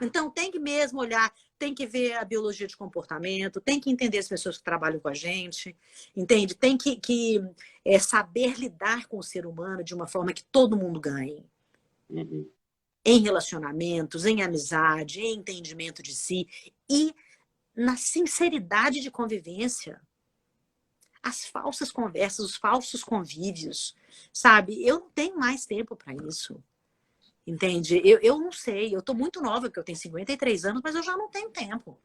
Então, tem que mesmo olhar, tem que ver a biologia de comportamento, tem que entender as pessoas que trabalham com a gente, entende? Tem que saber lidar com o ser humano de uma forma que todo mundo ganhe. Em relacionamentos, em amizade, em entendimento de si e na sinceridade de convivência. As falsas conversas, os falsos convívios, sabe? Eu não tenho mais tempo para isso. Entende? Eu não sei, eu tô muito nova, porque eu tenho 53 anos, mas eu já não tenho tempo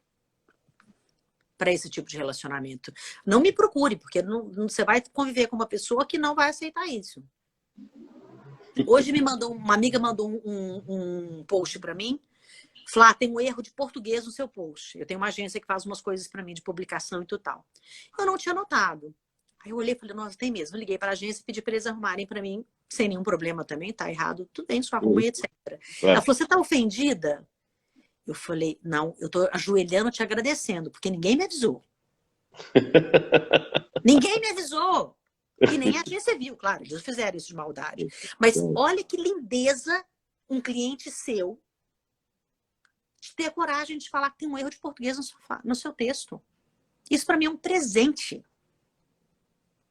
para esse tipo de relacionamento. Não me procure, porque você vai conviver com uma pessoa que não vai aceitar isso. Hoje uma amiga mandou um post para mim, Flá, tem um erro de português no seu post. Eu tenho uma agência que faz umas coisas para mim de publicação e tal. Eu não tinha notado. Aí eu olhei e falei, nossa, tem mesmo. Liguei para a agência e pedi para eles arrumarem para mim, sem nenhum problema também, tá errado, tudo bem, só arruma e etc. Ela falou, você tá ofendida? Eu falei, não, eu tô ajoelhando te agradecendo, porque ninguém me avisou. Ninguém me avisou. E nem a agência viu, claro, eles fizeram isso de maldade. Mas olha que lindeza um cliente seu de ter a coragem de falar que tem um erro de português no seu texto. Isso para mim é um presente.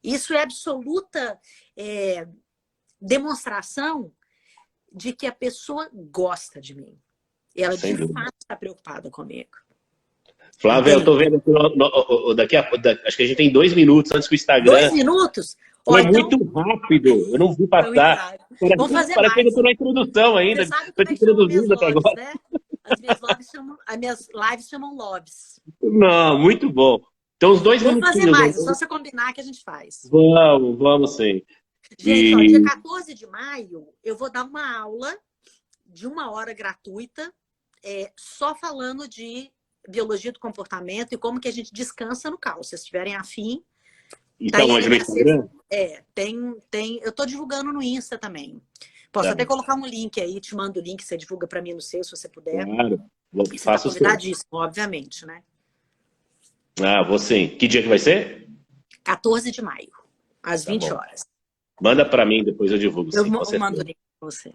Isso é absoluta demonstração de que a pessoa gosta de mim. Ela de fato está preocupada comigo. Flávia, eu tô vendo aqui, acho que a gente tem 2 minutos antes que o Instagram... 2 minutos? Foi muito rápido, eu não vi passar. Vamos fazer parece que eu tô na introdução ainda. Estou te introduzindo até agora. Né? As minhas lives chamam Loves. Não, muito bom. Então, os 2 minutos. Vamos fazer mais, é só você combinar que a gente faz. Vamos sim. Gente, ó, dia 14 de maio, eu vou dar uma aula de 1 hora gratuita, só falando de biologia do comportamento e como que a gente descansa no caos. Se vocês estiverem afim. Então, hoje no Instagram? Eu tô divulgando no Insta também. Posso até colocar um link aí, te mando o link, você divulga para mim no seu, se você puder. Claro, faço o seu. Convidadíssimo, obviamente, né? Vou sim. Que dia que vai ser? 14 de maio, às 20 horas. Manda para mim, depois eu divulgo. Eu mando o link para você.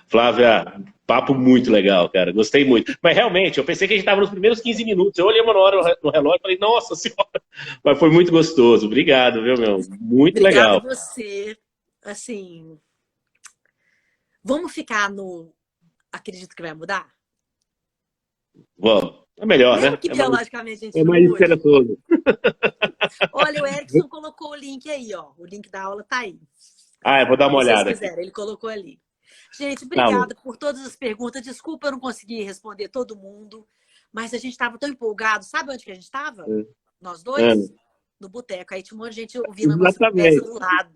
Flávia, papo muito legal, cara. Gostei muito. Mas realmente, eu pensei que a gente estava nos primeiros 15 minutos. Eu olhei uma hora no relógio e falei, nossa senhora. Mas foi muito gostoso. Obrigado, viu, meu? Muito legal. Obrigada a você. Assim, vamos ficar no... Acredito que vai mudar? Vamos. É melhor, mesmo né? Que biologicamente a gente é mais esperançoso. Olha, o Erickson colocou o link aí, ó. O link da aula tá aí. Eu vou dar uma olhada. Se vocês quiserem, ele colocou ali. Gente, obrigada por todas as perguntas. Desculpa, eu não consegui responder todo mundo, mas a gente estava tão empolgado. Sabe onde que a gente estava? Nós dois? No boteco. Aí tinha um monte de gente ouvindo a nossa conversa do lado.